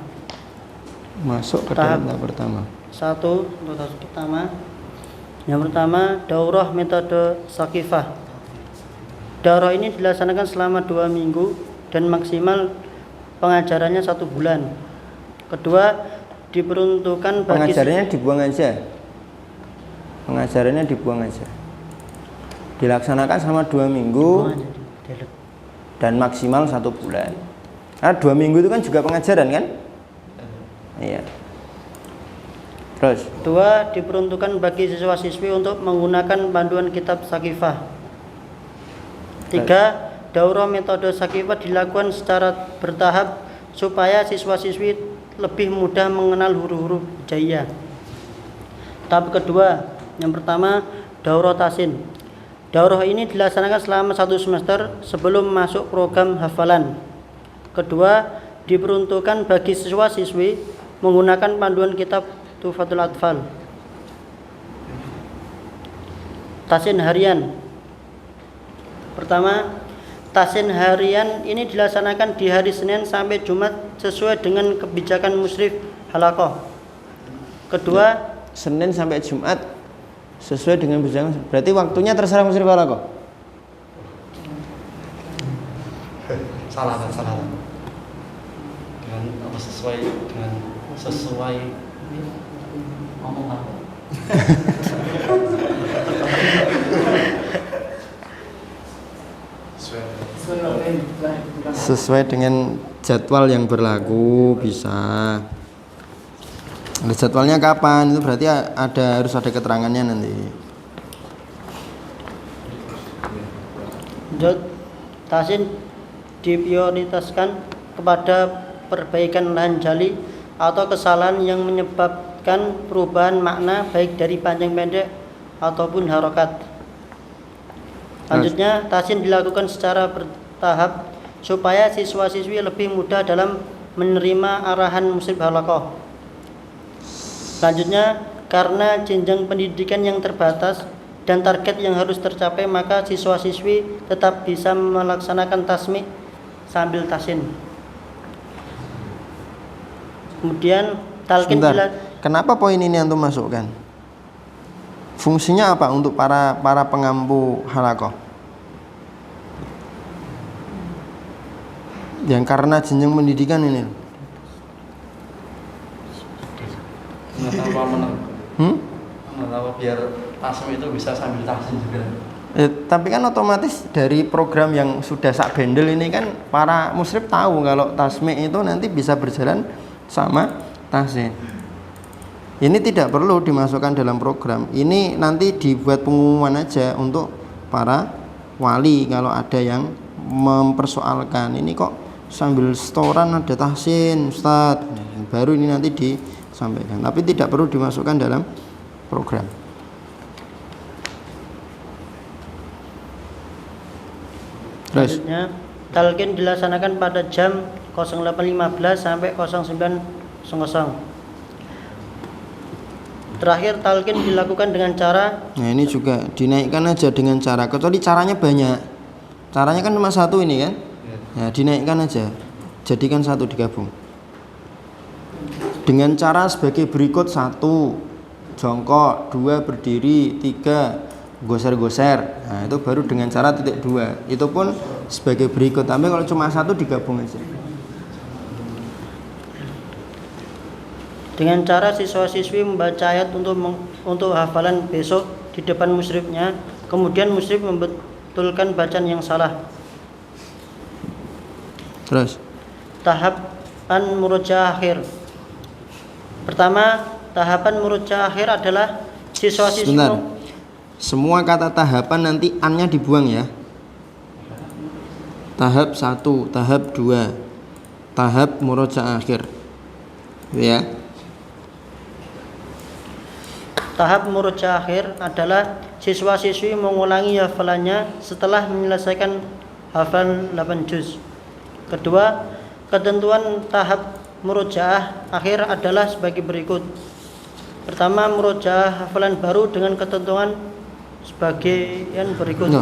Masuk ke dalam tahap pertama. Satu, untuk tahap pertama. Yang pertama, daurah metode Sakifah. Daurah ini dilaksanakan selama 2 minggu dan maksimal pengajarannya 1 bulan. Kedua, diperuntukkan bagi Pengajarannya dibuang aja. Pengajarannya dibuang aja. Dilaksanakan selama 2 minggu dan maksimal 1 bulan. Karena 2 minggu itu kan juga pengajaran kan? Iya. Terus. Kedua, diperuntukkan bagi siswa-siswi untuk menggunakan panduan kitab Sakifah. 3. Daurah metode Sakifah dilakukan secara bertahap supaya siswa-siswi lebih mudah mengenal huruf-huruf hijaiyah. Tahap kedua, yang pertama, daurah tasin. Daurah ini dilaksanakan selama 1 semester sebelum masuk program hafalan. Kedua, diperuntukkan bagi siswa-siswi menggunakan panduan kitab Tuhfatul Atfal. Tasin harian. Pertama, tasin harian ini dilaksanakan di hari Senin sampai Jumat sesuai dengan kebijakan musyrif halaqah. Kedua, Senin sampai Jumat sesuai dengan kebijakan. Berarti waktunya terserah musyrif halaqah. Salah. Dengan apa sesuai ngomong apa? Sesuai dengan jadwal yang berlaku bisa. Nah, jadwalnya kapan? Itu berarti harus ada keterangannya nanti. tasin diprioritaskan kepada perbaikan lahan jali atau kesalahan yang menyebabkan perubahan makna baik dari panjang pendek ataupun harokat. Selanjutnya, tasin dilakukan secara bertahap supaya siswa-siswi lebih mudah dalam menerima arahan musyrif halaqah. Selanjutnya, karena jenjang pendidikan yang terbatas dan target yang harus tercapai, maka siswa-siswi tetap bisa melaksanakan tasmi' sambil tasin. Kemudian talqin jelas. Kenapa poin ini antum masukkan? Fungsinya apa untuk para pengampu halaqah? Yang karena jenjang pendidikan ini. Kenapa biar tasmi itu bisa sambil tahsin juga. Tapi kan otomatis dari program yang sudah sak bendel ini kan para musyrif tahu kalau tasmi itu nanti bisa berjalan sama tahsin. Ini tidak perlu dimasukkan dalam program. Ini nanti dibuat pengumuman aja untuk para wali kalau ada yang mempersoalkan. Ini kok sambil setoran ada tahsin, Ustaz. Baru ini nanti disampaikan. Tapi tidak perlu dimasukkan dalam program. Selanjutnya, talqin dilaksanakan pada jam 08.15 sampai 09.15 Terakhir, talqin dilakukan dengan cara, Nah ini juga dinaikkan aja dengan cara, kecuali caranya banyak. Caranya kan cuma satu ini kan. Ya dinaikkan aja, jadikan satu, digabung. Dengan cara sebagai berikut: 1 jongkok, 2 berdiri, 3 goser-goser. Nah itu baru dengan cara titik 2. Itu pun sebagai berikut. Tapi kalau cuma satu, digabung aja. dengan cara siswa-siswi membaca ayat untuk hafalan besok di depan musyrifnya, kemudian musyrif membetulkan bacaan yang salah. Terus Tahapan murojaah akhir. Pertama, tahapan murojaah akhir adalah siswa-siswi. sebentar. Semua kata tahapan nanti an-nya dibuang ya. Tahap 1, tahap 2, tahap murojaah akhir. Ya. Tahap murojaah akhir adalah siswa-siswi mengulangi hafalannya setelah menyelesaikan hafalan 8 juz. Kedua, ketentuan tahap murojaah akhir adalah sebagai berikut. Pertama, murojaah hafalan baru dengan ketentuan sebagai yang berikut. No.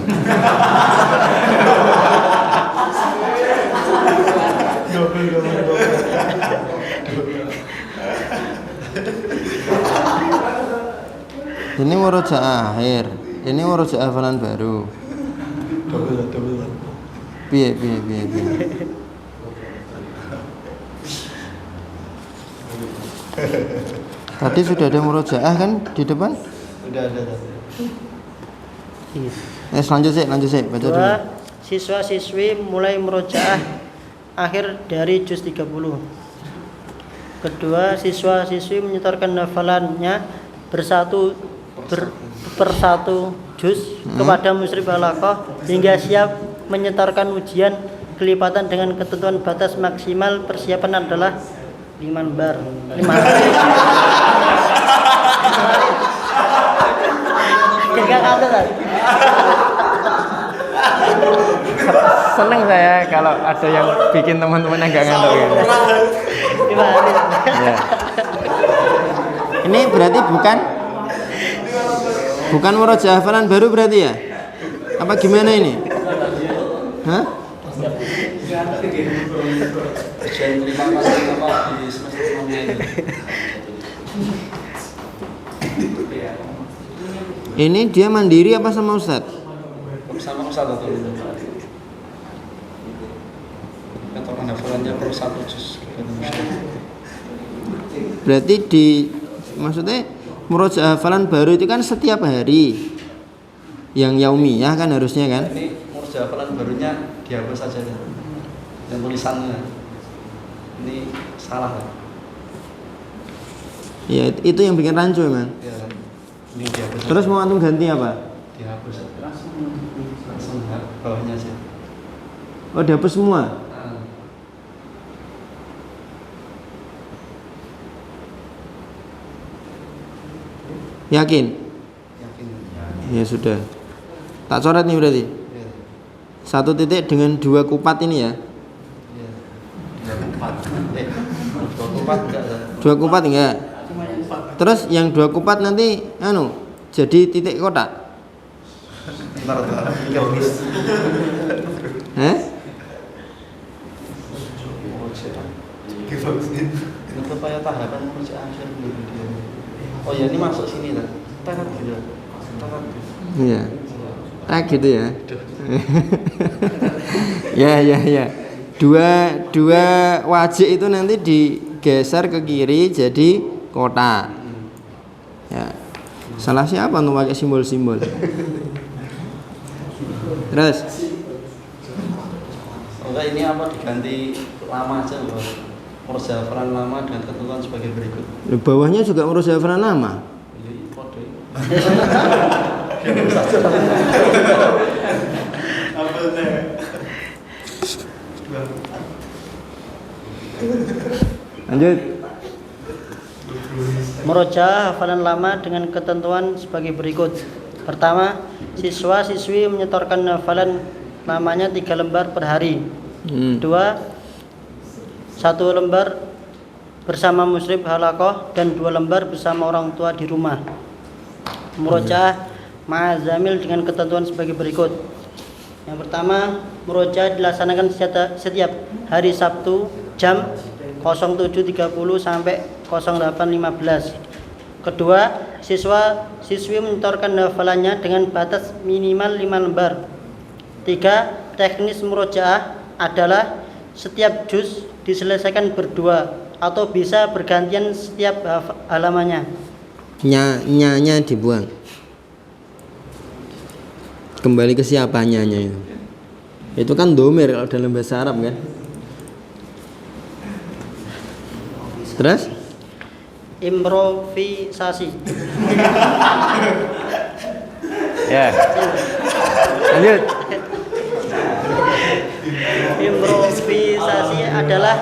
Ini murojaah akhir, ini murojaah hafalan baru. Piye. Tadi sudah ada murojaah kan di depan? Udah ada. Lanjut sih, baca dulu. Kedua, siswa-siswi mulai murojaah akhir dari juz 30. Kedua, siswa-siswi menyetorkan hafalannya persatu juz kepada musyrif halaqah hingga siap menyetorkan ujian kelipatan dengan ketentuan batas maksimal persiapan adalah 5 lembar. 5 hari. Seneng saya kalau ada yang bikin teman-teman agak ngantuk gitu. Ya. Ini berarti bukan murojaah hafalan baru berarti ya? Apa gimana ini? Hah? Ujian terima kasih apa di semester 6-nya itu. Ini dia mandiri apa sama Ustadz? Sama satu tuh. Katakan hafalannya per 1 juz. Berarti maksudnya murojaah hafalan baru itu kan setiap hari. Yang yaumiyah kan harusnya kan? Ini murojaah hafalan barunya dihapus saja ya. Yang tulisannya. Ini salah kan? Ya itu yang bikin rancu emang. Ya. Ini dihapus. Terus mau antum ganti apa? Dihapus. Langsung bawahnya aja. Oh dihapus semua? Yakin? Yakin. Ya sudah. Tak coret nih berarti. Ya. 1 titik dengan 2 kupat ini ya. Ya. 2 kupat enggak ada. 2 kupat enggak? Terus yang 2 kupat nanti jadi titik kotak. Bentar. Itu kayak tahapan murojaah akhir dulu dia. Oh ya ini masuk sini kan? Tarat gitu. Iya. Tak gitu ya. Ya. Dua wajik itu nanti digeser ke kiri jadi kotak. Ya. Salah siapa untuk pakai simbol-simbol? Terus Enggak ini apa diganti lama aja loh. Murojaah hafalan lama dengan ketentuan sebagai berikut. di bawahnya juga murojaah hafalan lama. Iya, kode. Lanjut. Murojaah hafalan lama dengan ketentuan sebagai berikut. Pertama, siswa-siswi menyetorkan hafalan lamanya 3 lembar per hari. Kedua, 1 lembar bersama musyrif halaqah dan 2 lembar bersama orang tua di rumah. Murojaah ma'azamil dengan ketentuan sebagai berikut. Yang pertama, murojaah dilaksanakan setiap hari Sabtu jam 07.30 sampai 08.15. Kedua, siswi menyetorkan hafalannya dengan batas minimal 5 lembar. 3. Teknis murojaah adalah setiap juz diselesaikan berdua atau bisa bergantian setiap halamannya. Nya dibuang. Kembali ke siapa nyanya itu? Itu kan domir kalau dalam bahasa Arab kan. Terus? Improvisasi. Ya. Lanjut. Improvisasi adalah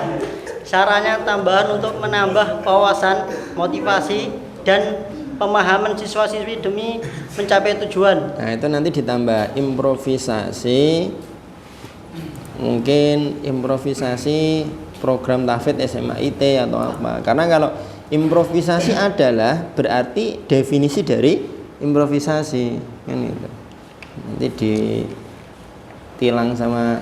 caranya tambahan untuk menambah wawasan, motivasi, dan pemahaman siswa-siswi demi mencapai tujuan. Nah, itu nanti ditambah improvisasi. Mungkin improvisasi program tahfidz SMA IT atau apa. Karena kalau improvisasi adalah berarti definisi dari improvisasi kan gitu. Nanti ditilang sama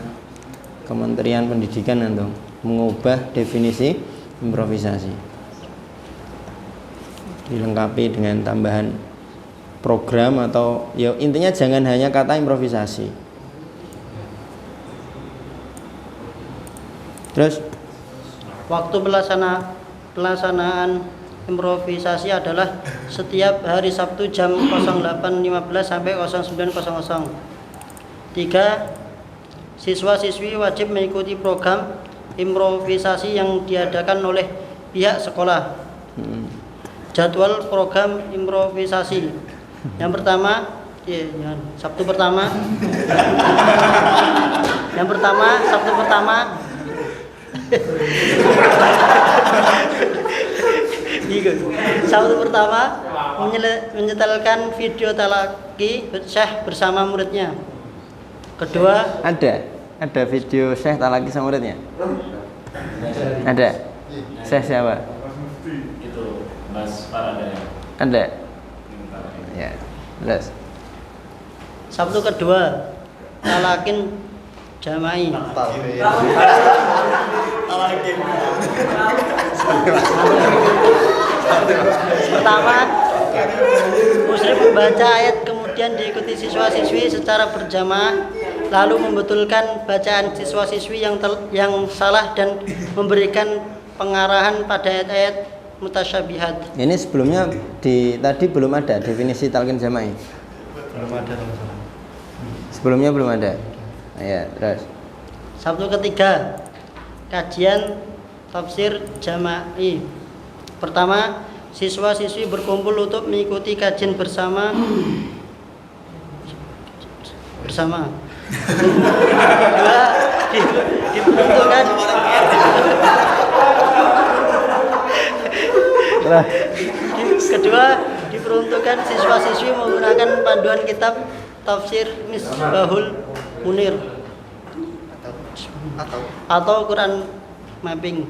Kementerian Pendidikan untuk mengubah definisi improvisasi, dilengkapi dengan tambahan program atau ya intinya jangan hanya kata improvisasi. Terus Waktu pelaksanaan improvisasi adalah setiap hari Sabtu jam 08.15 sampai 09.00. 3. Siswa-siswi wajib mengikuti program improvisasi yang diadakan oleh pihak sekolah. Jadwal program improvisasi. Yang pertama, Sabtu pertama. Sabtu pertama. Sabtu pertama menyetelkan video talaki Syekh bersama muridnya. Kedua, ada video Syekh talaki sama muridnya? Ada. Syekh siapa? Itu Mas Farada. Ada. Ya. Terus. Sabtu kedua talakin jama'i. Pertama, muslim membaca ayat kemudian diikuti siswa-siswi secara berjamaah, lalu membetulkan bacaan siswa-siswi yang salah dan memberikan pengarahan pada ayat-ayat mutasyabihat. Ini sebelumnya tadi belum ada definisi talqin jama'i. Belum ada. Sebelumnya belum ada. Ya, terus. Sabtu ketiga, kajian tafsir jama'i. Pertama, siswa-siswi berkumpul untuk mengikuti kajian bersama. Kedua, diperuntukkan siswa-siswi menggunakan panduan kitab tafsir Misbahul Munir atau Quran mapping.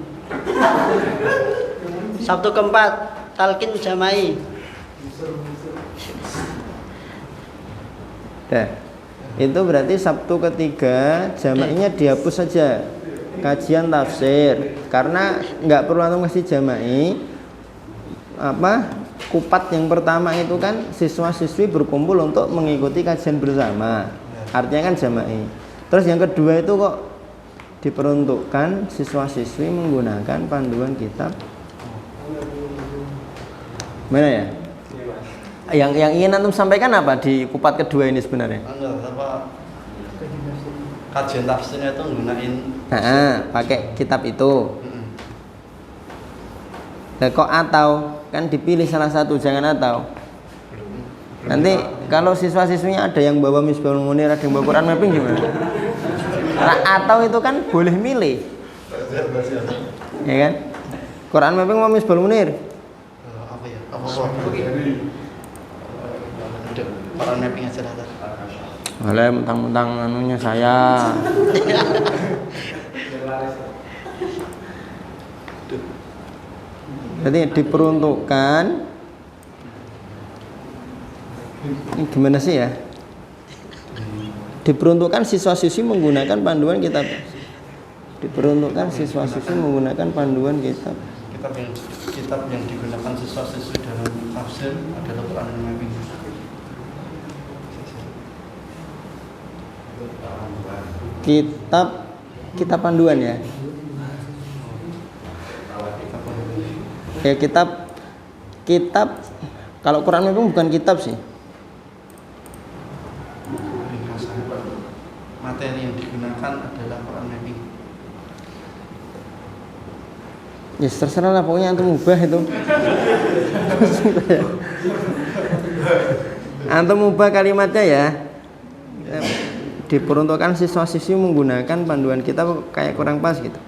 Sabtu keempat, talqin jama'i. Itu berarti Sabtu ketiga jama'inya dihapus saja, kajian tafsir, karena nggak perlu antum kasih jama'i. Kupat yang pertama itu kan siswa-siswi berkumpul untuk mengikuti kajian bersama, artinya kan jama'i. Terus yang kedua itu kok diperuntukkan siswa-siswi menggunakan panduan kitab mana ya? Yang ingin antum sampaikan apa di kupat kedua ini sebenarnya? Kajian tafsirnya itu menggunakan pakai kitab itu. Nah, kok atau kan dipilih salah satu, jangan atau. Nanti kalau siswa-siswinya ada yang bawa Misbahul Munir, ada yang bawa Quran mapping gimana? Nah, atau itu kan boleh milih. Ya kan? Quran mapping mau Misbahul Munir. Quran mapping aja lah. Boleh mentang-mentang anunya saya. Berarti diperuntukkan. Ini gimana sih ya? Diperuntukkan siswa-siswi menggunakan panduan kitab. Diperuntukkan siswa-siswi menggunakan panduan kitab. Kitab yang digunakan siswa-siswi dalam tafsir adalah Quran mapping. Kitab panduan ya. Ya kitab kalau Quran mapping bukan kitab sih. Materi yang digunakan adalah Quran mapping. Ya terserah lah, pokoknya antum ubah itu. Antum ubah kalimatnya ya. Diperuntukkan siswa-siswi menggunakan panduan kitab, kayak kurang pas gitu.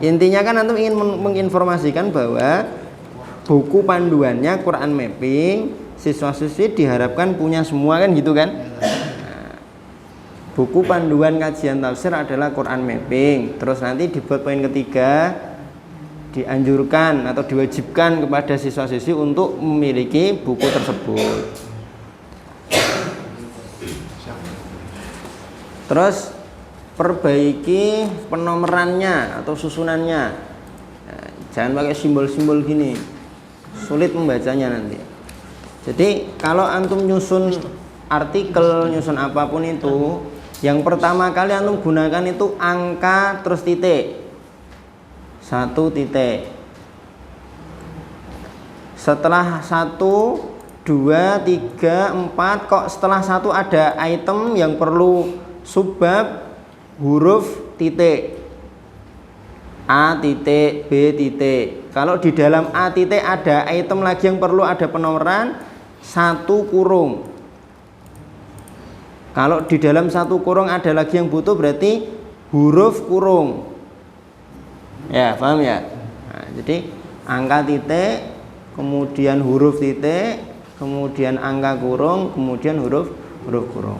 Intinya kan antum ingin menginformasikan bahwa buku panduannya Quran mapping, siswa-siswi diharapkan punya semua kan gitu kan. Buku panduan kajian tafsir adalah Quran mapping. Terus nanti dibuat poin ketiga, dianjurkan atau diwajibkan kepada siswa-siswi untuk memiliki buku tersebut. Terus perbaiki penomorannya atau susunannya. Jangan pakai simbol-simbol gini, sulit membacanya nanti. Jadi kalau antum nyusun artikel, nyusun apapun itu, yang pertama kali antum gunakan itu angka terus titik. 1 titik. Setelah 1, 2, 3, 4, kok setelah 1 ada item yang perlu subbab huruf titik. A titik, B titik. Kalau di dalam A titik ada item lagi yang perlu ada penomoran 1 kurung. Kalau di dalam 1 kurung ada lagi yang butuh berarti huruf kurung. Ya, paham ya? Nah, jadi angka titik, kemudian huruf titik, kemudian angka kurung, kemudian huruf kurung.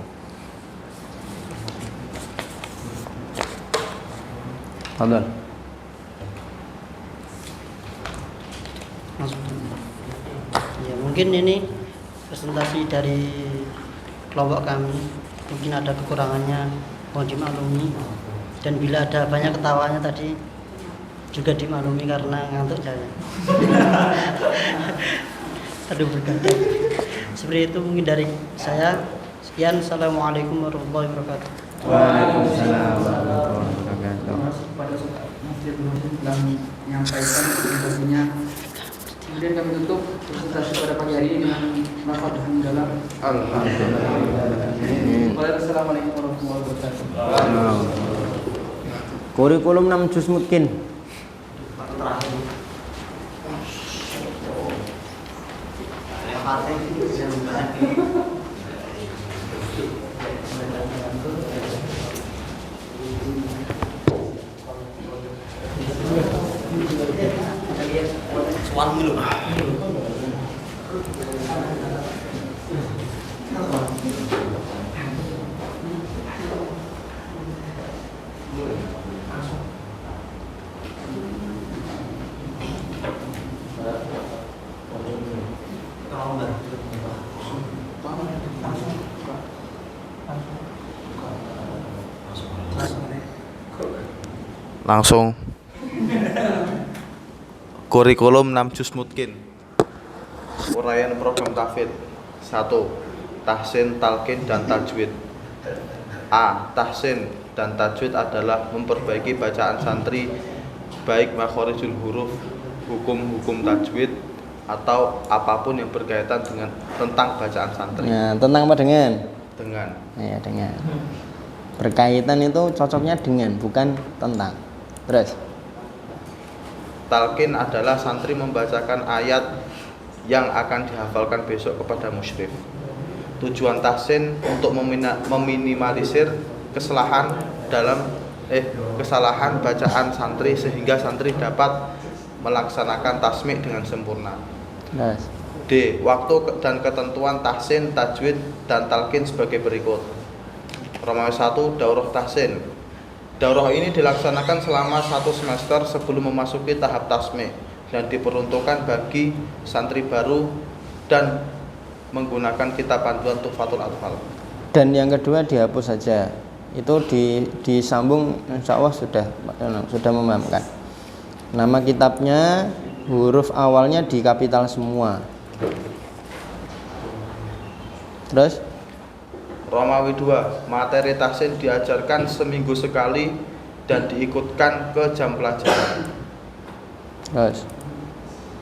Fadhal. Ya, mungkin ini presentasi dari kelompok kami. Mungkin ada kekurangannya, mohon dimaklumi. Dan bila ada banyak ketawanya tadi juga dimaklumi karena ngantuk saya. Aduh berkata. Seperti itu mungkin dari saya. Sekian, assalamualaikum warahmatullahi wabarakatuh. Waalaikumsalam warahmatullahi wabarakatuh. Pada Masjid Muslim telah menyampaikan presentasinya. Kemudian kami tutup presentasi pada pagi hari ini dengan lafaz hamdalah. Alhamdulillah. Assalamualaikum warahmatullahi wabarakatuh. Kurikulum 6 juz mungkin. Langsung. Kurikulum 6 juz mutkin. Uraian program tahfidz. 1. Tahsin, talqin, dan tajwid. A. Tahsin dan tajwid adalah memperbaiki bacaan santri, baik makhorijul huruf, hukum-hukum tajwid, atau apapun yang berkaitan dengan tentang bacaan santri. Ya, tentang apa dengan? Dengan. Ya, dengan. Berkaitan itu cocoknya dengan, bukan tentang. Terus. Talqin adalah santri membacakan ayat yang akan dihafalkan besok kepada musyrif. Tujuan tahsin untuk meminimalisir kesalahan kesalahan bacaan santri sehingga santri dapat melaksanakan tasmi' dengan sempurna. Terus. D. Waktu dan ketentuan tahsin, tajwid, dan talqin sebagai berikut. Romawi 1. Daurah tahsin. Daurah ini dilaksanakan selama 1 semester sebelum memasuki tahap tasmi'. dan diperuntukkan bagi santri baru dan menggunakan kitab panduan Tuhfatul Atfal. Dan yang kedua dihapus saja. Itu disambung, insya Allah sudah memahamkan. Nama kitabnya, huruf awalnya di kapital semua. Terus Romawi 2, materi tahsin diajarkan seminggu sekali dan diikutkan ke jam pelajaran. Terus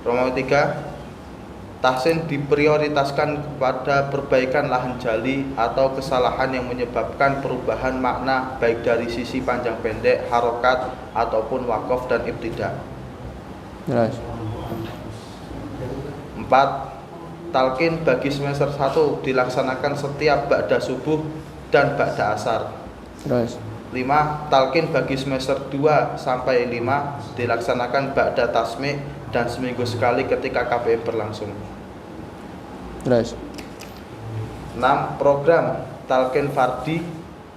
Romawi 3, tahsin diprioritaskan kepada perbaikan lahan jali atau kesalahan yang menyebabkan perubahan makna baik dari sisi panjang pendek, harokat, ataupun wakof dan ibtidah. Terus 4. Talqin bagi semester 1 dilaksanakan setiap ba'da subuh dan ba'da asar. Terus 5. Talqin bagi semester 2 sampai 5 dilaksanakan ba'da tasmi' dan seminggu sekali ketika KPM berlangsung. Terus 6. Program talqin fardi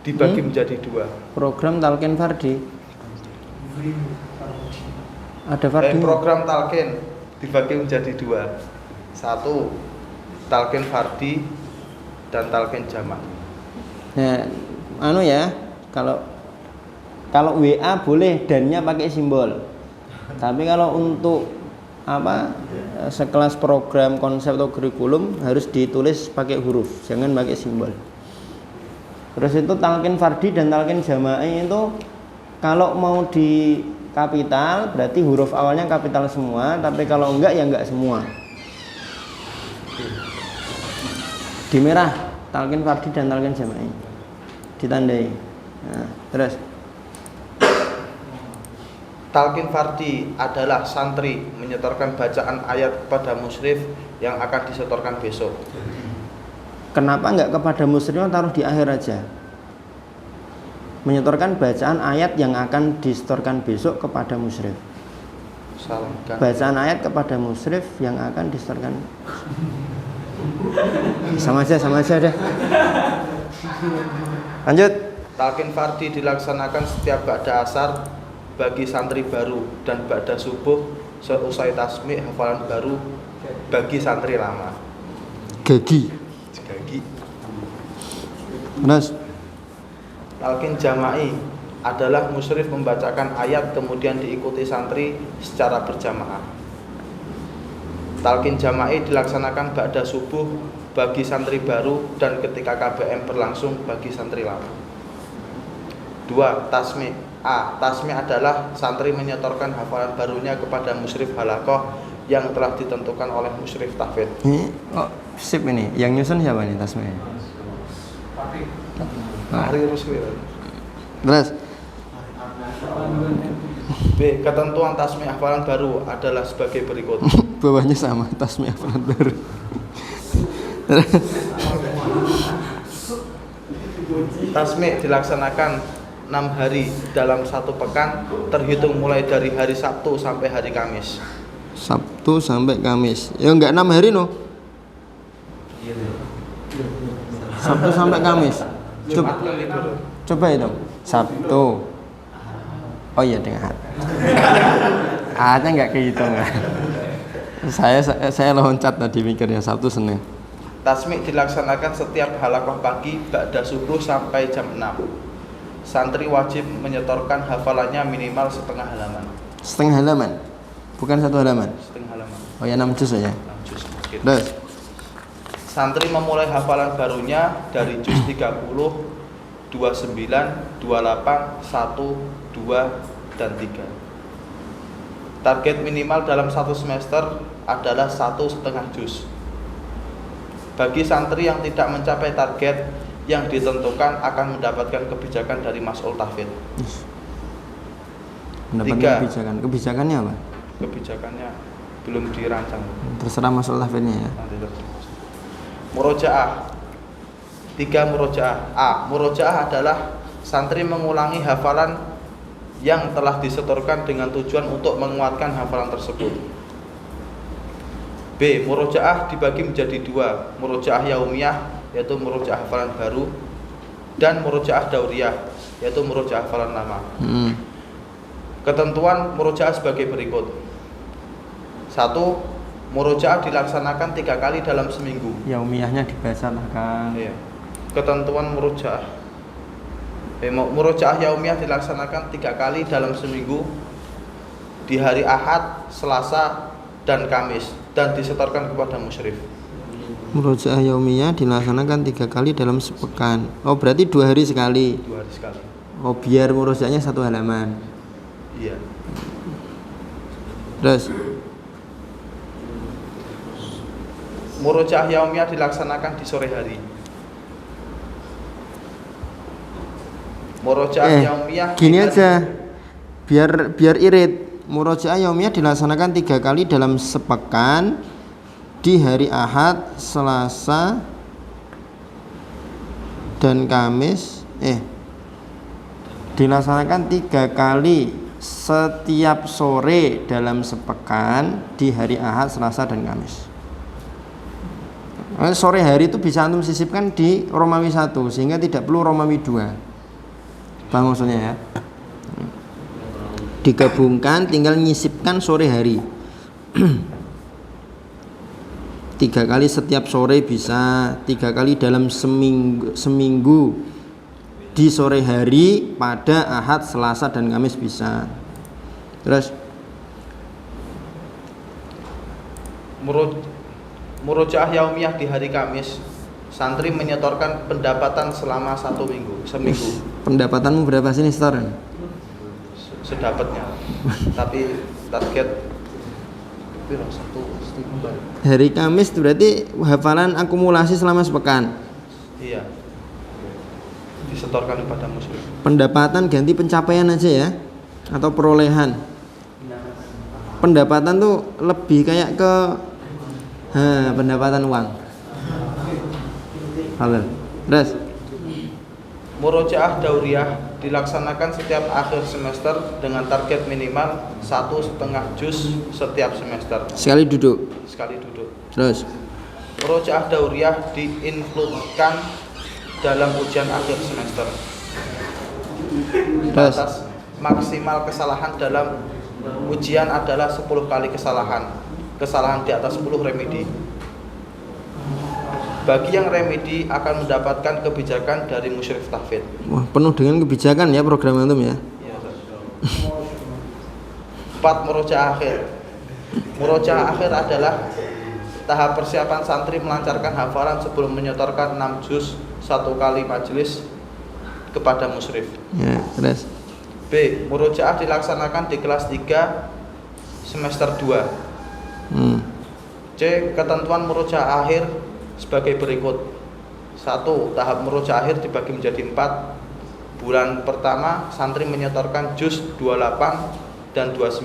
dibagi menjadi 2. program talqin fardi. Ada fardi. Program talqin dibagi menjadi 2. 1. Talqin fardi dan talqin jama'. Nah, kalau WA boleh dannya pakai simbol. Tapi kalau untuk sekelas program, konsep atau kurikulum harus ditulis pakai huruf, jangan pakai simbol. Terus itu talqin fardi dan talqin jamaah itu kalau mau di kapital berarti huruf awalnya kapital semua, tapi kalau enggak ya enggak semua. Di merah talqin fardi dan talqin jamaah ditandai. Nah, terus talqin fardi adalah santri menyetorkan bacaan ayat kepada musyrif yang akan disetorkan besok. Kenapa enggak kepada musyrif, taruh di akhir aja? Menyetorkan bacaan ayat yang akan disetorkan besok kepada musyrif. Salamkan. Bacaan ayat kepada musyrif yang akan disetorkan. Sama aja deh. Lanjut. Talqin fardi dilaksanakan setiap ba'da asar bagi santri baru dan ba'da subuh seusai tasmi' hafalan baru bagi santri lama. Gagi. Terus Talqin jama'i adalah musyrif membacakan ayat kemudian diikuti santri secara berjamaah. Talqin jama'i dilaksanakan ba'da subuh bagi santri baru dan ketika KBM berlangsung bagi santri lama. 2. Tasmi'. A. Tasmi' adalah santri menyetorkan hafalan barunya kepada musyrif halakoh yang telah ditentukan oleh musyrif tahfidz. Sip ini. Yang nyusun siapa nih tasmi'? Hari Rusli. Terus B. Ketentuan tasmi' hafalan baru adalah sebagai berikut. Bawahnya sama, tasmi' hafalan baru. Tasmi' dilaksanakan 6 hari dalam 1 pekan terhitung mulai dari hari Sabtu sampai hari Kamis. Sabtu sampai Kamis. Ya enggak 6 hari no. Sabtu sampai Kamis. Coba itu. Sabtu. Oh iya dengan Ahadnya enggak kehitung. Saya loncat tadi mikirnya Sabtu Senin. Tasmi' dilaksanakan setiap halakoh pagi ba'da subuh sampai jam 6. Santri wajib menyetorkan hafalannya minimal setengah halaman. Setengah halaman? Bukan 1 halaman? Setengah halaman. Oh ya 6 juz aja. 6 juz. Terus Santri memulai hafalan barunya dari juz 30, 29, 28, 1, 2, dan 3. Target minimal dalam 1 semester adalah 1,5 juz. Bagi santri yang tidak mencapai target yang ditentukan akan mendapatkan kebijakan dari Mas'ul Tahfidz. Mendapatkan kebijakan. Kebijakannya apa? Kebijakannya belum dirancang. Terserah Mas'ul Tahfidznya ya. Murojaah. 3. Murojaah. A. Murojaah adalah santri mengulangi hafalan yang telah disetorkan dengan tujuan untuk menguatkan hafalan tersebut. B. Murojaah dibagi menjadi 2. Murojaah yaumiyah yaitu murojaah hafalan baru dan murojaah dauriyah yaitu murojaah hafalan lama. Ketentuan murojaah sebagai berikut. Satu, murojaah dilaksanakan 3 kali dalam seminggu. Yaumiyahnya dibaca lah Kang. Iya. Ketentuan murojaah. Murojaah yaumiyah dilaksanakan 3 kali dalam seminggu di hari Ahad, Selasa, dan Kamis dan disetorkan kepada musyrif. Murojaah yaumiyah dilaksanakan 3 kali dalam sepekan. Oh berarti 2 hari sekali. 2 hari sekali. Oh biar murojaahnya 1 halaman. Iya. Terus Murojaah yaumiyah dilaksanakan di sore hari. Murojaah yaumiyah gini aja. Biar irit. Murojaah yaumiyah dilaksanakan 3 kali dalam sepekan di hari Ahad, Selasa, dan Kamis. Dilaksanakan 3 kali setiap sore dalam sepekan di hari Ahad, Selasa, dan Kamis. Sore hari itu bisa antum sisipkan di Romawi 1 sehingga tidak perlu Romawi 2. Paham maksudnya ya? Digabungkan tinggal nyisipkan sore hari. 3 kali setiap sore bisa, 3 kali dalam seminggu di sore hari pada Ahad, Selasa, dan Kamis bisa. Terus murojaah yaumiyah di hari Kamis, santri menyetorkan pendapatan selama 1 minggu, seminggu. Pendapatanmu berapa sih nih setoran? Sedapatnya. Tapi target hari Kamis itu berarti hafalan akumulasi selama sepekan. Iya. Disetorkan kepada muslim. Pendapatan ganti pencapaian aja ya, atau perolehan. Pendapatan tuh lebih kayak ke pendapatan uang. Halal. Terus Murojaah dauriyah dilaksanakan setiap akhir semester dengan target minimal 1,5 juz setiap semester. Sekali duduk. Terus Murojaah dauriyah diinkludkan dalam ujian akhir semester. Batas maksimal kesalahan dalam ujian adalah 10 kali kesalahan. Kesalahan di atas 10 remedi. Bagi yang remedi akan mendapatkan kebijakan dari musyrif tahfidz. Wah, penuh dengan kebijakan ya program antum ya. 4. Murojaah akhir. Murojaah akhir adalah tahap persiapan santri melancarkan hafalan sebelum menyetorkan 6 juz 1 kali majelis kepada musyrif. Ya, terus B. Murojaah dilaksanakan di kelas 3 semester 2. C. Ketentuan murojaah akhir sebagai berikut. 1. Tahap murojaah akhir dibagi menjadi 4. Bulan pertama santri menyetorkan juz 28 dan 29.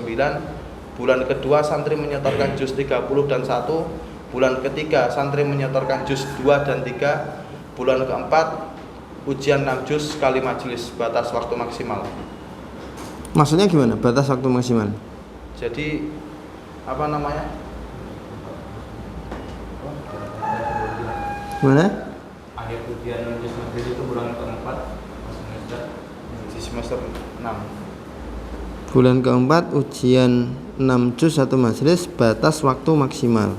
Bulan kedua santri menyetorkan juz 30 dan 1. Bulan ketiga santri menyetorkan juz 2 dan 3. Bulan keempat ujian 6 juz sekali majelis, batas waktu maksimal. Maksudnya gimana? Batas waktu maksimal? Jadi apa namanya? Gimana? Akhir ujian juz majelis itu bulan keempat semester di semester 6. Bulan keempat ujian 6 juz 1 majelis, batas waktu maksimal.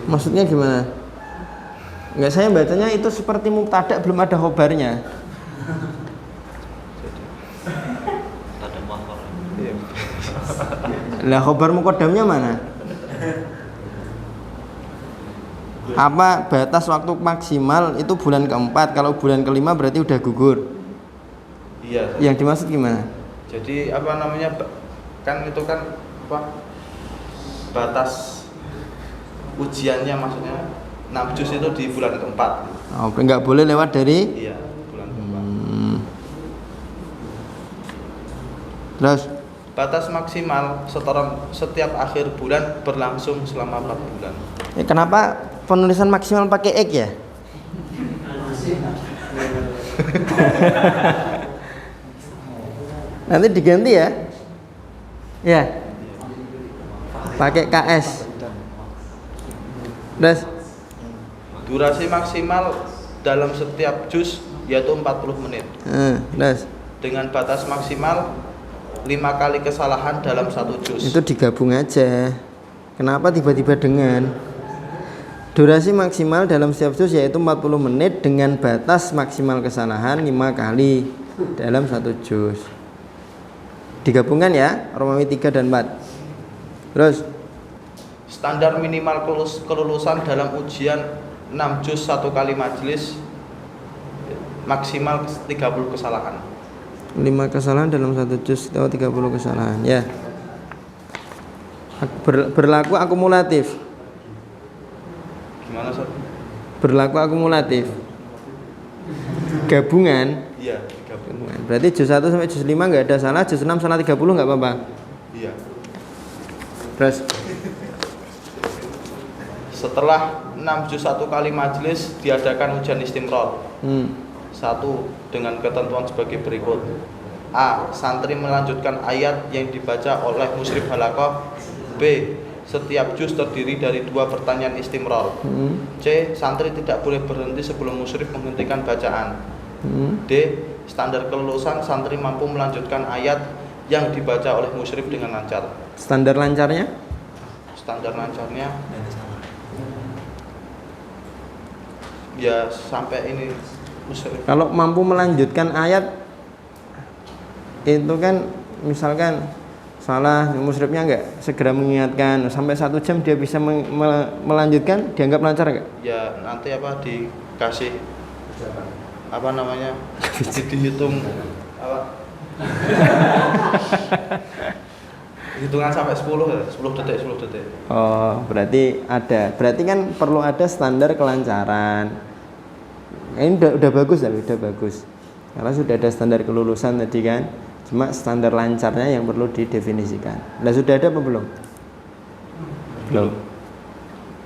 Maksudnya gimana? Enggak, saya bacanya itu seperti mubtada belum ada khobarnya. Lah khobar muqaddamnya mana? Apa batas waktu maksimal itu bulan keempat, kalau bulan kelima berarti udah gugur. Iya. Yang dimaksud gimana? Jadi apa namanya? Kan itu kan apa? Batas ujiannya maksudnya 6 juz itu di bulan keempat. Oh, enggak boleh lewat dari? Iya, bulan keempat. Terus batas maksimal setoran setiap akhir bulan berlangsung selama 4 bulan. Kenapa penulisan maksimal pakai X ya? Nanti diganti ya. Ya. Pakai KS. Terus durasi maksimal dalam setiap juz yaitu 40 menit. Terus dengan batas maksimal 5 kali kesalahan dalam 1 juz. Itu digabung aja. Kenapa tiba-tiba dengan? Durasi maksimal dalam setiap juz yaitu 40 menit dengan batas maksimal kesalahan 5 kali dalam 1 juz. Digabungkan ya, Romawi 3 dan 4. Terus Standar minimal kelulusan dalam ujian 6 juz 1 kali majelis maksimal 30 kesalahan. 5 kesalahan dalam 1 juz atau 30 kesalahan ya. Berlaku akumulatif. Gimana Sob? Berlaku akumulatif. Gabungan. Iya, digabung. Berarti juz 1 sampai juz 5 enggak ada salah, juz 6 salah 30 enggak apa-apa. Iya. Terus setelah 6 juz 1 kali majelis diadakan ujian istimror. 1. Dengan ketentuan sebagai berikut. A. Santri melanjutkan ayat yang dibaca oleh musyrif halaqah. B. Setiap juz terdiri dari 2 pertanyaan istimror. C. Santri tidak boleh berhenti sebelum musyrif menghentikan bacaan. D. Standar kelulusan santri mampu melanjutkan ayat yang dibaca oleh musyrif dengan lancar. Standar lancarnya? Standar lancarnya ya sampai ini musyrif. Kalau mampu melanjutkan ayat itu kan misalkan salah, musyrifnya enggak segera mengingatkan sampai 1 jam dia bisa melanjutkan, dianggap lancar enggak? Ya nanti apa dikasih apa namanya dihitung apa hitungan sampai 10 ya, 10 detik. Oh, berarti kan perlu ada standar kelancaran. Ini udah bagus tapi udah bagus. Karena sudah ada standar kelulusan tadi kan. Cuma standar lancarnya yang perlu didefinisikan. Nah, sudah ada apa belum? Belum.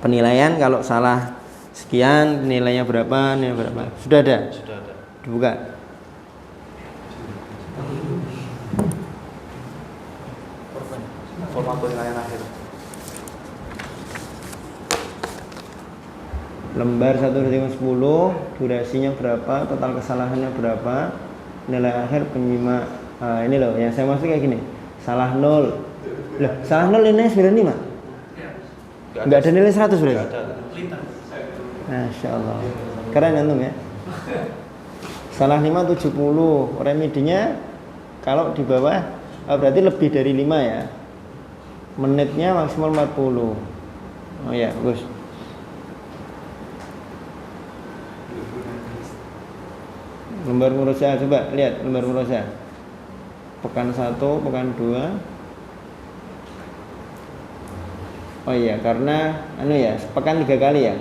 Penilaian kalau salah sekian nilainya berapa? Sudah ada? Sudah ada. Dibuka. Format penilaian akhir. Lembar 1/10, durasinya berapa, total kesalahannya berapa, nilai akhir penyimak. Ini loh yang saya maksud kayak gini. Salah 0. Loh, salah 0 nilainya 95. Enggak ada nilai 100 berarti. Enggak ada. Masya Allah. Keren antum ya. Salah 5 70. Remedinya kalau di bawah berarti lebih dari 5 ya. Menitnya maksimal 40. Oh ya, bagus. Lembar murojaah, coba lihat lembar murojaah. Pekan 1, pekan 2. Oh iya, karena pekan 3 kali ya.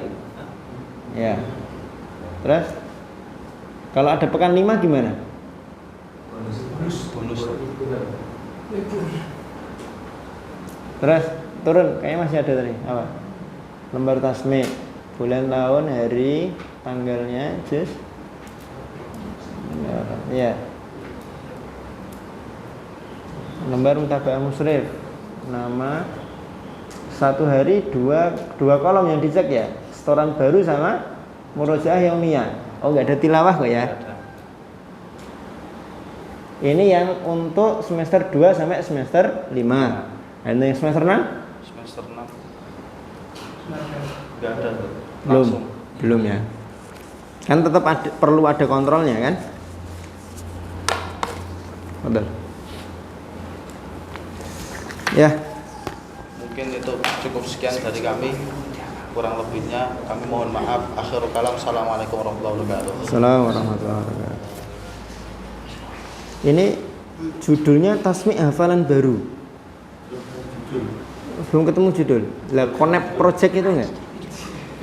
Ya. Terus kalau ada pekan 5 gimana? Bonus. Terus turun, kayaknya masih ada tadi. Apa? Lembar tasmi, bulan, tahun, hari, tanggalnya, juz. Ya. Lembar mutaba'ah musyrif, nama, 1 hari 2 kolom yang dicek ya. Setoran baru sama murojaah yaumiyah. Oh, enggak ada tilawah kok ya. Ini yang untuk semester 2 sampai semester 5. Dan yang semester 6? Semester 6 enggak ada. Langsung. Belum ya. Kan tetap perlu ada kontrolnya kan? Betul. Ya. Mungkin itu cukup sekian dari kami. Kurang lebihnya kami mohon maaf. Akhirul kalam. Assalamualaikum warahmatullahi wabarakatuh. Assalamualaikum warahmatullahi wabarakatuh. Ini judulnya tasmi' hafalan baru. Belum ketemu judul. Lah connect project itu enggak?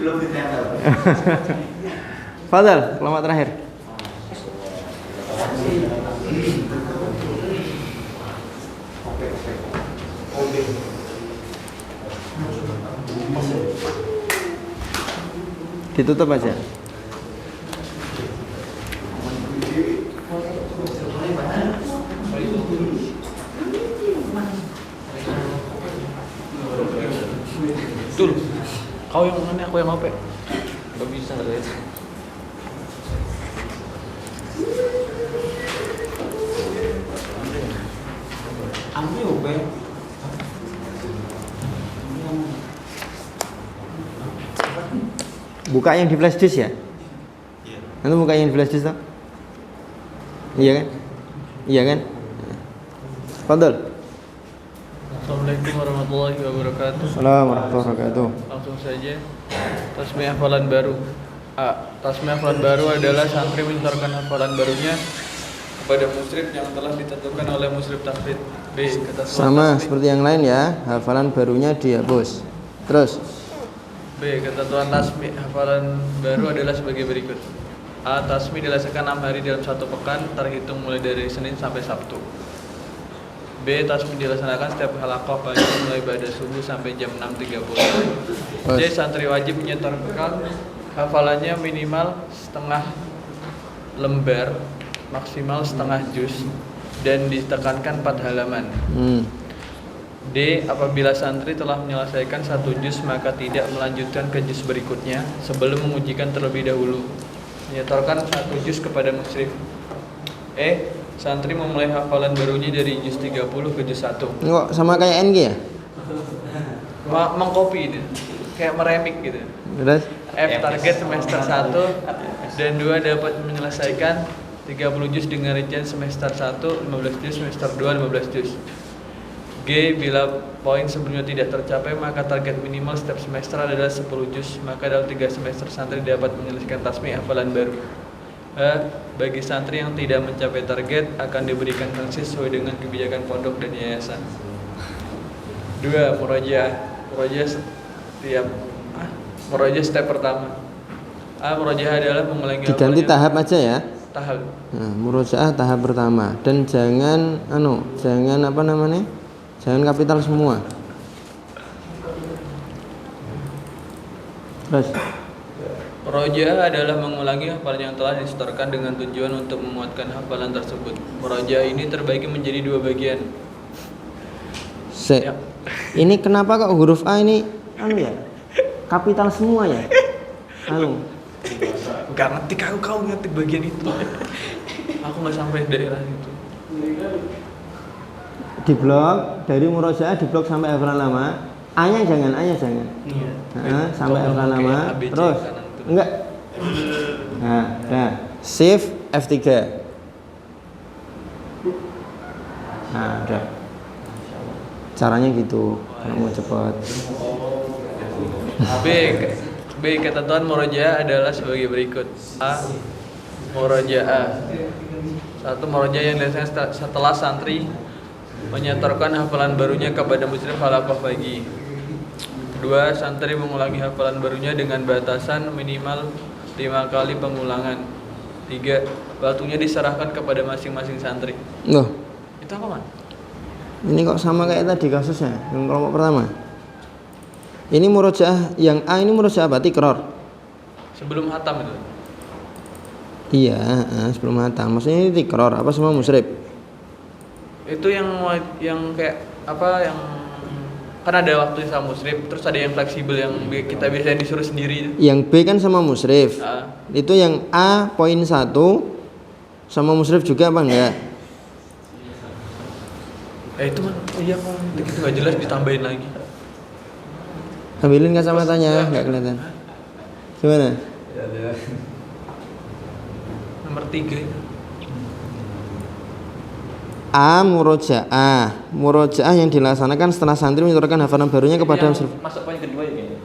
Belum ditempel. Fadal, selamat terakhir. Ditutup aja. Dul, kau yang mana, aku yang apa? Gak bisa nggak lihat. buka yang di flash disk ya? Iya. Antum buka yang di flash disk toh? Iya kan? Iya kan? Fadol. Assalamualaikum warahmatullahi wabarakatuh. Assalamualaikum warahmatullahi wabarakatuh. Langsung saja. Tasmiyah hafalan baru. A. Tasmiyah hafalan baru adalah santri menyetorkan hafalan barunya kepada musyrif yang telah ditentukan oleh musyrif tahfidz. B. Ketentuan Sama tasmiyah. seperti yang lain ya, hafalan barunya dihapus. Terus B. Ketentuan tasmi hafalan baru adalah sebagai berikut. A. Tasmi dilaksanakan 6 hari dalam satu pekan terhitung mulai dari Senin sampai Sabtu. B. Tasmi dilaksanakan setiap halaqah pagi mulai pada subuh sampai jam 6.30. C. Santri wajib menyetorkan hafalannya minimal setengah lembar, maksimal setengah juz, dan ditekankan 4 halaman. D. Apabila santri telah menyelesaikan 1 juz maka tidak melanjutkan ke juz berikutnya sebelum mengujikan terlebih dahulu. Menyetorkan 1 juz kepada musyrif. E. Santri memulai hafalan barunya dari juz 30 ke juz 1. ini kok sama kayak NG ya? Mengcopy itu, kayak meremik gitu. Terus F. Target semester 1 dan 2 dapat menyelesaikan 30 juz dengan rincian semester 1 15 juz, semester 2 15 juz. G. Bila poin sebelumnya tidak tercapai maka target minimal setiap semester adalah 10 juz, maka dalam 3 semester santri dapat menyelesaikan tasmi hafalan baru. H. Bagi santri yang tidak mencapai target akan diberikan sanksi sesuai dengan kebijakan pondok dan yayasan. 2. Murojaah. Murojaah step pertama. A. Murojaah adalah mengulangi diganti hafalannya. tahap aja ya. Tahap. Nah, murojaah tahap pertama dan jangan apa namanya? Jangan kapital semua. Terus Murojaah adalah mengulangi hafalan yang telah disetorkan dengan tujuan untuk menguatkan hafalan tersebut. Murojaah ini terbagi menjadi 2 bagian. Ya. Ini kenapa kok huruf A ini ya? Kapital semua ya? Gak ngerti kau ngerti bagian itu. Aku nggak sampai daerah itu. Di blok dari murojaah di blok sampai hafalan lama. A-nya jangan. Iya. Sampai hafalan lama. ABC, Terus enggak. Nah, shift F3. Nah, udah. Caranya gitu. Kalau mau cepat. B. Ketentuan murojaah adalah sebagai berikut. A. Murojaah. 1. Murojaah yang dilaksanakan setelah santri menyetorkan hafalan barunya kepada musyrif halaqah pagi. 2. Santri mengulangi hafalan barunya dengan batasan minimal 5 kali pengulangan. 3. Waktunya diserahkan kepada masing-masing santri. Loh, Itu apa, Man? ini kok sama kayak tadi kasusnya yang kelompok pertama. Ini murojaah yang A ini murojaah apa? Tikror. Sebelum hatam itu. Iya, sebelum hatam. Maksudnya ini tikror apa semua musyrif? Itu yang kayak apa yang kan ada waktu sama musyrif, terus ada yang fleksibel yang kita biasanya disuruh sendiri. Yang B kan sama musyrif. A. Itu yang A poin 1 sama musyrif juga apa enggak? Itu Man, iya kok itu nggak jelas ditambahin lagi. Ambilin kacamatanya, enggak kelihatan. Gimana? Nomor 3. A murojaah yang dilaksanakan setelah santri menyetorkan hafalan barunya kepada musyrif. Masuk poin kedua ya kayaknya.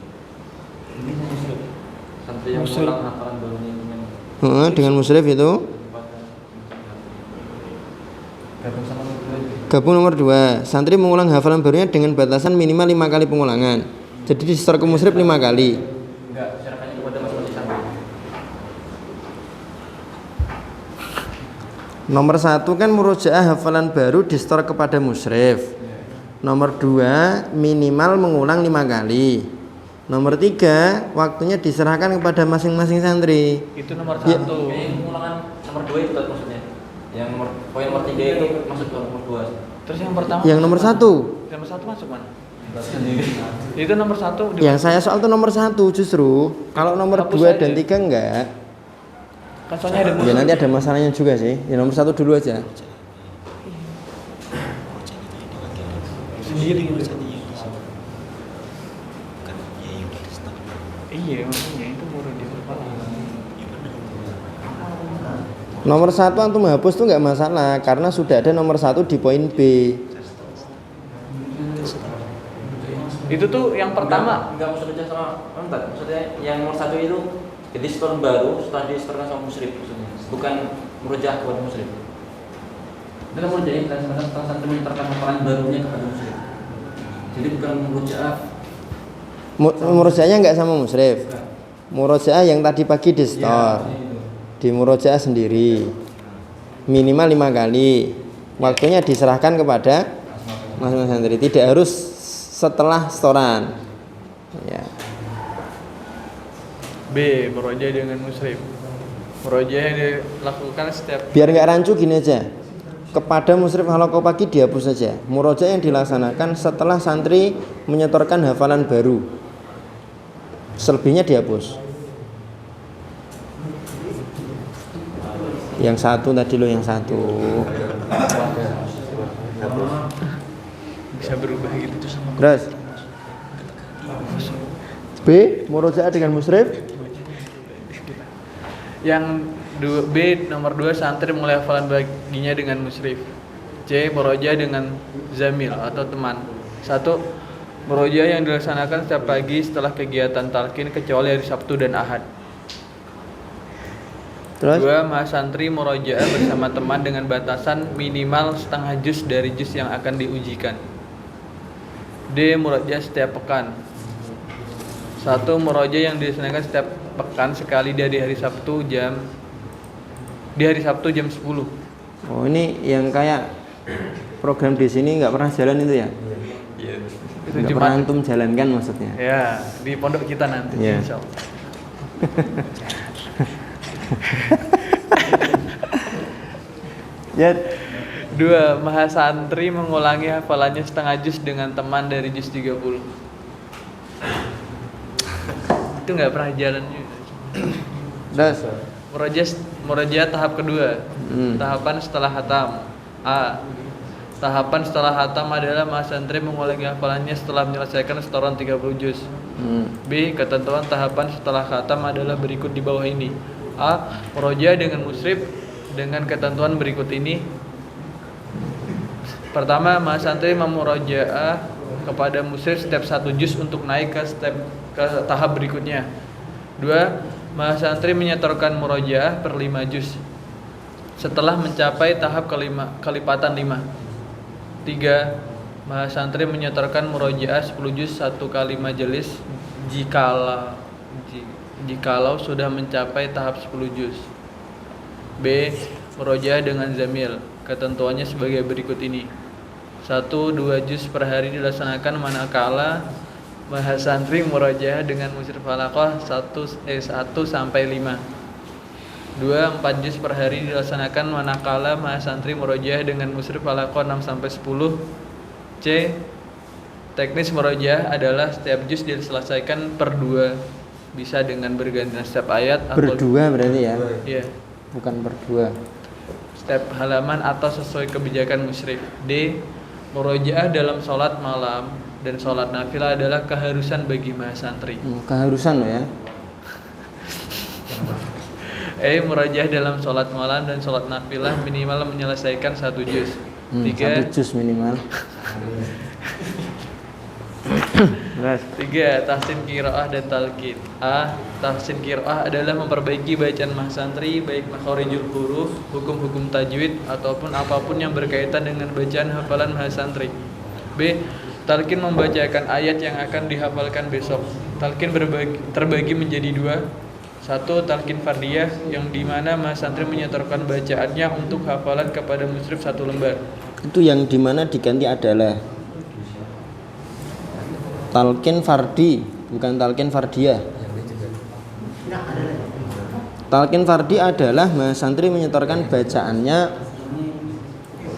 Ini musyrif. Santri yang mengulang hafalan barunya Dengan musyrif itu gabung nomor 2. Santri mengulang hafalan barunya dengan batasan minimal 5 kali pengulangan. Jadi disetor ke musyrif 5 kali. enggak serahkannya kepada masing-masing santri. Nomor 1 kan murojaah hafalan baru disetor kepada musyrif. Nomor 2 minimal mengulang 5 kali. Nomor 3 waktunya diserahkan kepada masing-masing santri. Itu nomor 1. Ya. Pengulangan nomor 2 itu maksudnya. Yang poin nomor 3 itu masuk ke nomor 2. Terus yang pertama. Yang nomor 1. Nomor 1 masuk mana? Itu nomor 1. Yang saya soal itu nomor 1 justru. Kalau nomor Hapus 2 aja. dan 3 enggak. Kan soalnya ada Ya nanti ada masalahnya juga sih. Ya nomor 1 dulu aja. sendiri gitu. Iya, makanya itu murid di kepala. Nomor 1 antum hapus tuh nggak masalah karena sudah ada nomor 1 di poin B. Itu tuh yang pertama. Enggak maksudnya sama entar. Maksudnya yang nomor 1 itu jadi skor baru setelah disetorkan sama musyrif maksudnya. Bukan merujak kepada musyrif. Itu kan merujak yang dilaksanakan setelah santri menyetorkan hafalan barunya kepada musyrif. Jadi bukan merujak. Murojaahnya nggak sama musyrif. Murojaah yang tadi pagi di store. Di murojaah sendiri. Minimal 5 kali. Waktunya diserahkan kepada masing-masing santri. Tidak harus setelah setoran. Ya. B. Murojaah dengan musyrif. Murojaah yang dilakukan setiap. Biar nggak rancu gini aja. Kepada musyrif halaqah pagi dihapus saja. Murojaah yang dilaksanakan setelah santri menyetorkan hafalan baru. Selebihnya dihapus. Yang satu tadi lo yang satu. Bisa berubah gitu sama. Terus B. Murojaah dengan musyrif. Yang B nomor 2 santri mulai hafalan baginya dengan musyrif. C. Murojaah dengan zamil atau teman. 1. Murojaah yang dilaksanakan setiap pagi setelah kegiatan talqin kecuali hari Sabtu dan Ahad. Terus 2. Mahasantri murojaah bersama teman dengan batasan minimal setengah juz dari juz yang akan diujikan. D. Murojaah setiap pekan. 1. Murojaah yang dilaksanakan setiap pekan sekali dari hari Sabtu jam 10. Oh ini yang kayak program di sini nggak pernah jalan itu ya? Iya. Itu Nggak pernah antum jalankan maksudnya? Ya, di pondok kita nanti. Ya. Insyaallah. Ya. 2. Mahasantri mengulangi hafalannya setengah juz dengan teman dari juz 30. Itu nggak pernah jalan juga. Terus Murojaah tahap kedua. Tahapan setelah hatam. A. Tahapan setelah hatam adalah mahasantri mengulangi hafalannya setelah menyelesaikan setoran 30 juz. B. Ketentuan tahapan setelah hatam adalah berikut di bawah ini. A. Murojaah dengan musyrif dengan ketentuan berikut ini. Pertama, mahasantri memurojaah kepada musyrif setiap 1 juz untuk naik ke tahap berikutnya. 2. Mahasantri menyetorkan murojaah per 5 juz setelah mencapai tahap kelipatan 5. 3. Mahasantri menyetorkan murojaah 10 juz 1 kali majelis jikalau sudah mencapai tahap 10 juz. B. Murojaah dengan zamil. Ketentuannya sebagai berikut ini. 1-2 juz per hari dilaksanakan manakala mahasantri murojaah dengan musyrif halaqah 1 sampai 5. 2-4 juz per hari dilaksanakan manakala mahasantri murojaah dengan musyrif halaqah 6 sampai 10. C. Teknis murojaah adalah setiap juz diselesaikan per 2, bisa dengan bergantian setiap ayat atau berdua berarti ya? Iya. Bukan berdua. Setiap halaman atau sesuai kebijakan musyrif. D. Murojaah dalam sholat malam dan sholat nafilah adalah keharusan bagi mahasantri. Keharusan loh ya. E. Murojaah dalam sholat malam dan sholat nafilah minimal menyelesaikan 1 juz. 1 juz minimal. 3. Tahsin qiraah dan talqin. A. Tahsin qiraah adalah memperbaiki bacaan mahasantri baik makharijul huruf, hukum-hukum tajwid ataupun apapun yang berkaitan dengan bacaan hafalan mahasantri. B. Talqin membacakan ayat yang akan dihafalkan besok. Talqin terbagi menjadi 2. 1. Talqin fardiyah yang dimana mahasantri menyetorkan bacaannya untuk hafalan kepada musyrif 1 lembar. Itu yang dimana diganti adalah talqin fardi, bukan talqin fardiyah. Talqin fardi adalah mahasantri menyetorkan bacaannya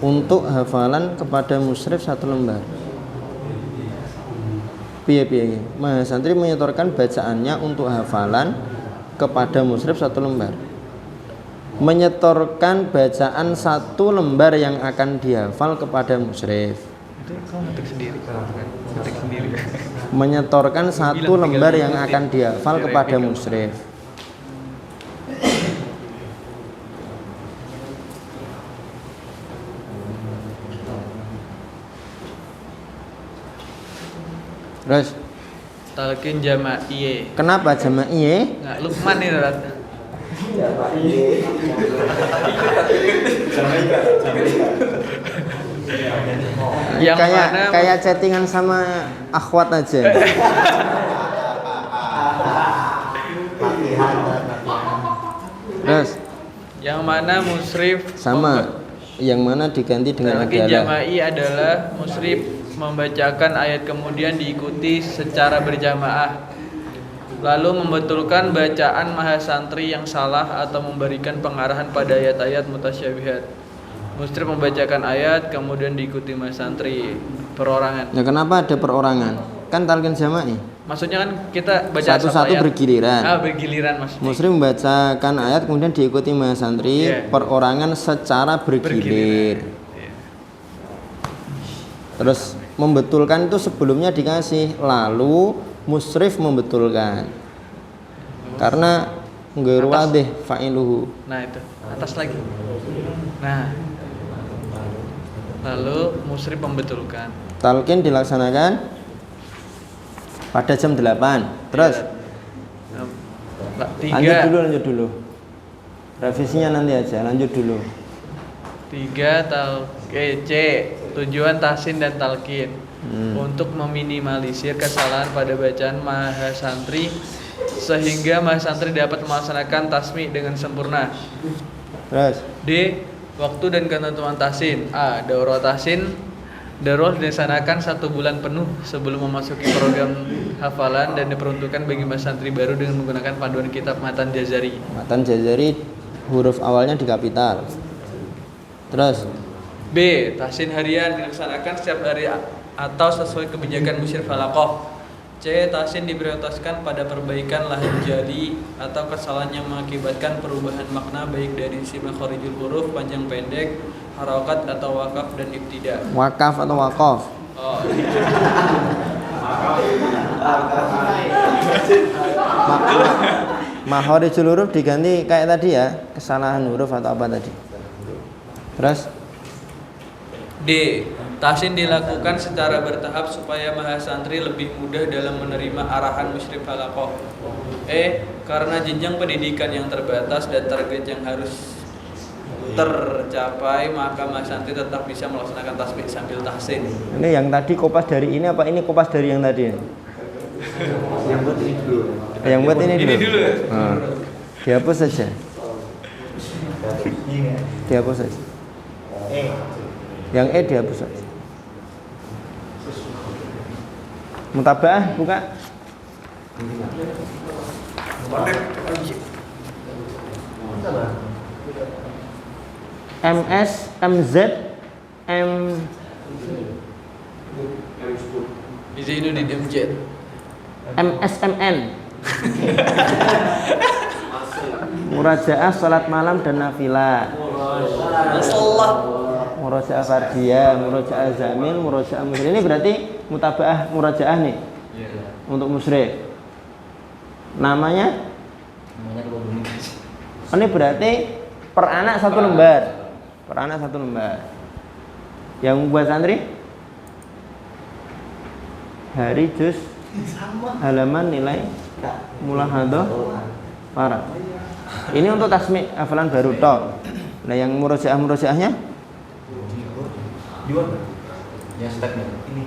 untuk hafalan kepada musyrif 1 lembar. Piye. Mahasantri menyetorkan bacaannya untuk hafalan kepada musyrif 1 lembar. Menyetorkan bacaan 1 lembar yang akan dihafal kepada musyrif. Itu kamu ngetik sendiri. Ngetik sendiri. menyetorkan satu lembar yang akan dihafal kepada musyrif. Terus talqin jama'iye. kenapa jama'iye? Nggak Lukman nih Rat. Yang mana Kayak chattingan sama akhwat aja. Terus yang mana musyrif sama yang mana diganti dengan talqin adalah. jama'i adalah musyrif membacakan ayat kemudian diikuti secara berjamaah, lalu membetulkan bacaan mahasantri yang salah atau memberikan pengarahan pada ayat-ayat mutasyabihat. Musyrif membacakan ayat kemudian diikuti mahasantri perorangan. Ya kenapa ada perorangan? Kan talqin jama'i. Maksudnya kan kita baca Satu-satu ayat. bergiliran. Bergiliran mas. Musyrif membacakan ayat kemudian diikuti mahasantri perorangan secara bergilir. Terus membetulkan itu sebelumnya dikasih, lalu musyrif membetulkan. Karena ghairu wadih fa'iluhu. Nah itu atas lagi. Nah lalu musyrif membetulkan. Talqin dilaksanakan pada jam 8. Terus lanjut dulu. Revisinya nanti aja, lanjut dulu. 3 C. Tujuan tahsin dan talqin untuk meminimalisir kesalahan pada bacaan mahasantri sehingga mahasantri dapat melaksanakan tasmi dengan sempurna. Terus D. Waktu dan ketentuan tahsin. A. Daurah tahsin. Daurah dilaksanakan 1 bulan penuh sebelum memasuki program hafalan dan diperuntukkan bagi mahasantri baru dengan menggunakan panduan kitab Matan Jazari. Matan Jazari huruf awalnya di kapital. Terus B. Tahsin harian dilaksanakan setiap hari atau sesuai kebijakan musyrif halaqah. C. Tahsin diprioritaskan pada perbaikan lahan jali atau kesalahan yang mengakibatkan perubahan makna baik dari sisi makharijul huruf, panjang pendek, harokat atau wakaf dan ibtida. Wakaf atau wakof? Oh. Makharijul huruf diganti kayak tadi ya, kesalahan huruf atau apa tadi. Terus D. Tahsin dilakukan secara bertahap supaya mahasantri lebih mudah dalam menerima arahan musyrif halaqah. E. Karena jenjang pendidikan yang terbatas dan target yang harus tercapai, maka mahasantri tetap bisa melaksanakan tasbih sambil tahsin. ini yang tadi kopas dari ini apa ini kopas dari yang tadi? Yang buat ini dulu. Yang buat ini dulu. Ini dulu. Dihapus saja. Dihapus saja. Yang dihapus saja. Mutabaah buka. MS, MZ, M Zainuddin MJ. MSMN. Murajaah salat malam dan nafilah. Murajaah fardhiyah, murajaah zamil, murajaah musyrif. Ini berarti mutabaah murajaah nih. Untuk musyrif. Namanya? Ini berarti per anak 1 lembar. Per anak 1 lembar. Yang buat santri? Hari juz halaman nilai mulahadhah para. Ini untuk tasmi hafalan baru toh. Nah yang murojaahnya? Ya statement. Ini.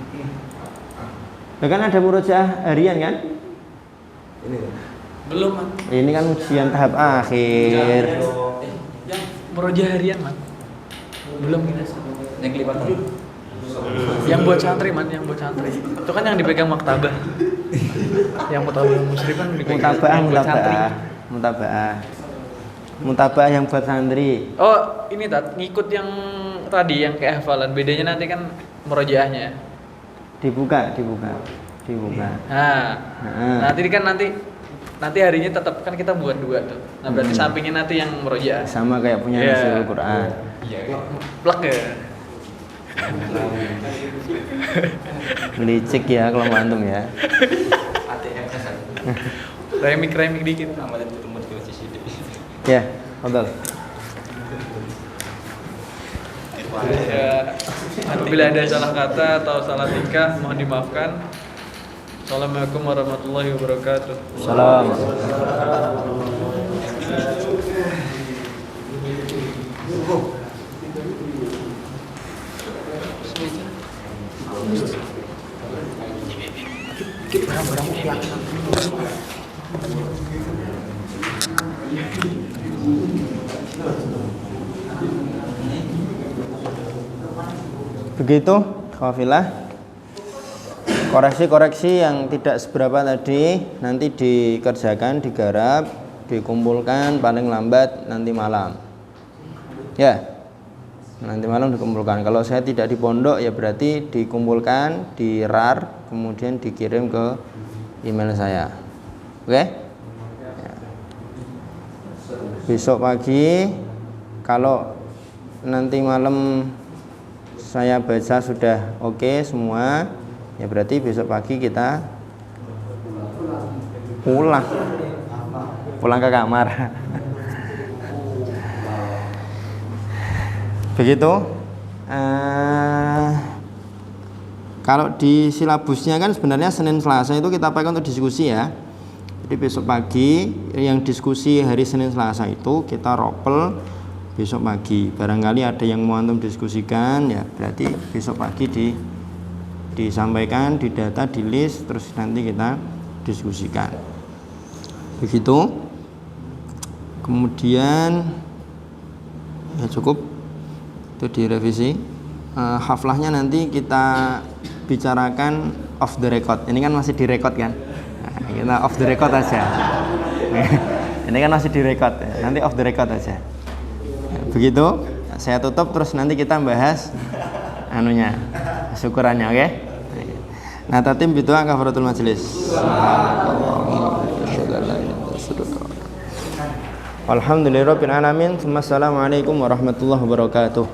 Nah, kan ada murojaah harian kan? Ini. Belum man. Ini kan ujian tahap akhir. Yang murojaah harian man. Belum ini. Yang kelipatan. Yang buat santri man, yang buat santri. Itu kan yang dipegang maktabah. Yang mutabah musyrif kan dipegang Mutabaah yang buat santri. Oh, ini ngikut yang tadi yang kayak hafalan. Bedanya nanti kan murojaahnya. Dibuka. Nah, nanti harinya tetap kan kita buat 2 tuh. Nah, berarti sampingnya nanti yang murojaah. Sama kayak punya Nasilul Quran. Plek ya. Licik ya kalau antum ya. Remik dikit. Ya, betul. Ya, apabila ada salah kata atau salah tingkah mohon dimaafkan. Assalamualaikum warahmatullahi wabarakatuh. Salam. Begitu, kafilah. Koreksi-koreksi yang tidak seberapa tadi nanti dikerjakan, digarap, dikumpulkan paling lambat nanti malam. Ya. Nanti malam dikumpulkan. Kalau saya tidak di pondok ya berarti dikumpulkan, di RAR, kemudian dikirim ke email saya. Oke? Ya. Besok pagi kalau nanti malam saya baca sudah oke semua, ya berarti besok pagi kita pulang ke kamar. Begitu. Kalau di silabusnya kan sebenarnya Senin Selasa itu kita pakai untuk diskusi ya. Jadi besok pagi yang diskusi hari Senin Selasa itu kita ropel besok pagi. Barangkali ada yang mau antum diskusikan ya berarti besok pagi disampaikan, didata, di list, terus nanti kita diskusikan. Begitu. Kemudian ya cukup itu direvisi. Haflahnya nanti kita bicarakan off the record. Ini kan masih direkod kan? Nah, kita off the record aja. Ini kan masih direkod ya. Nanti off the record aja. Begitu. Saya tutup terus nanti kita bahas anunya, syukurannya, oke? Nah, tatim bidu'a kafaratul majelis. Alhamdulillahirabbil alamin. Assalamualaikum warahmatullahi wabarakatuh.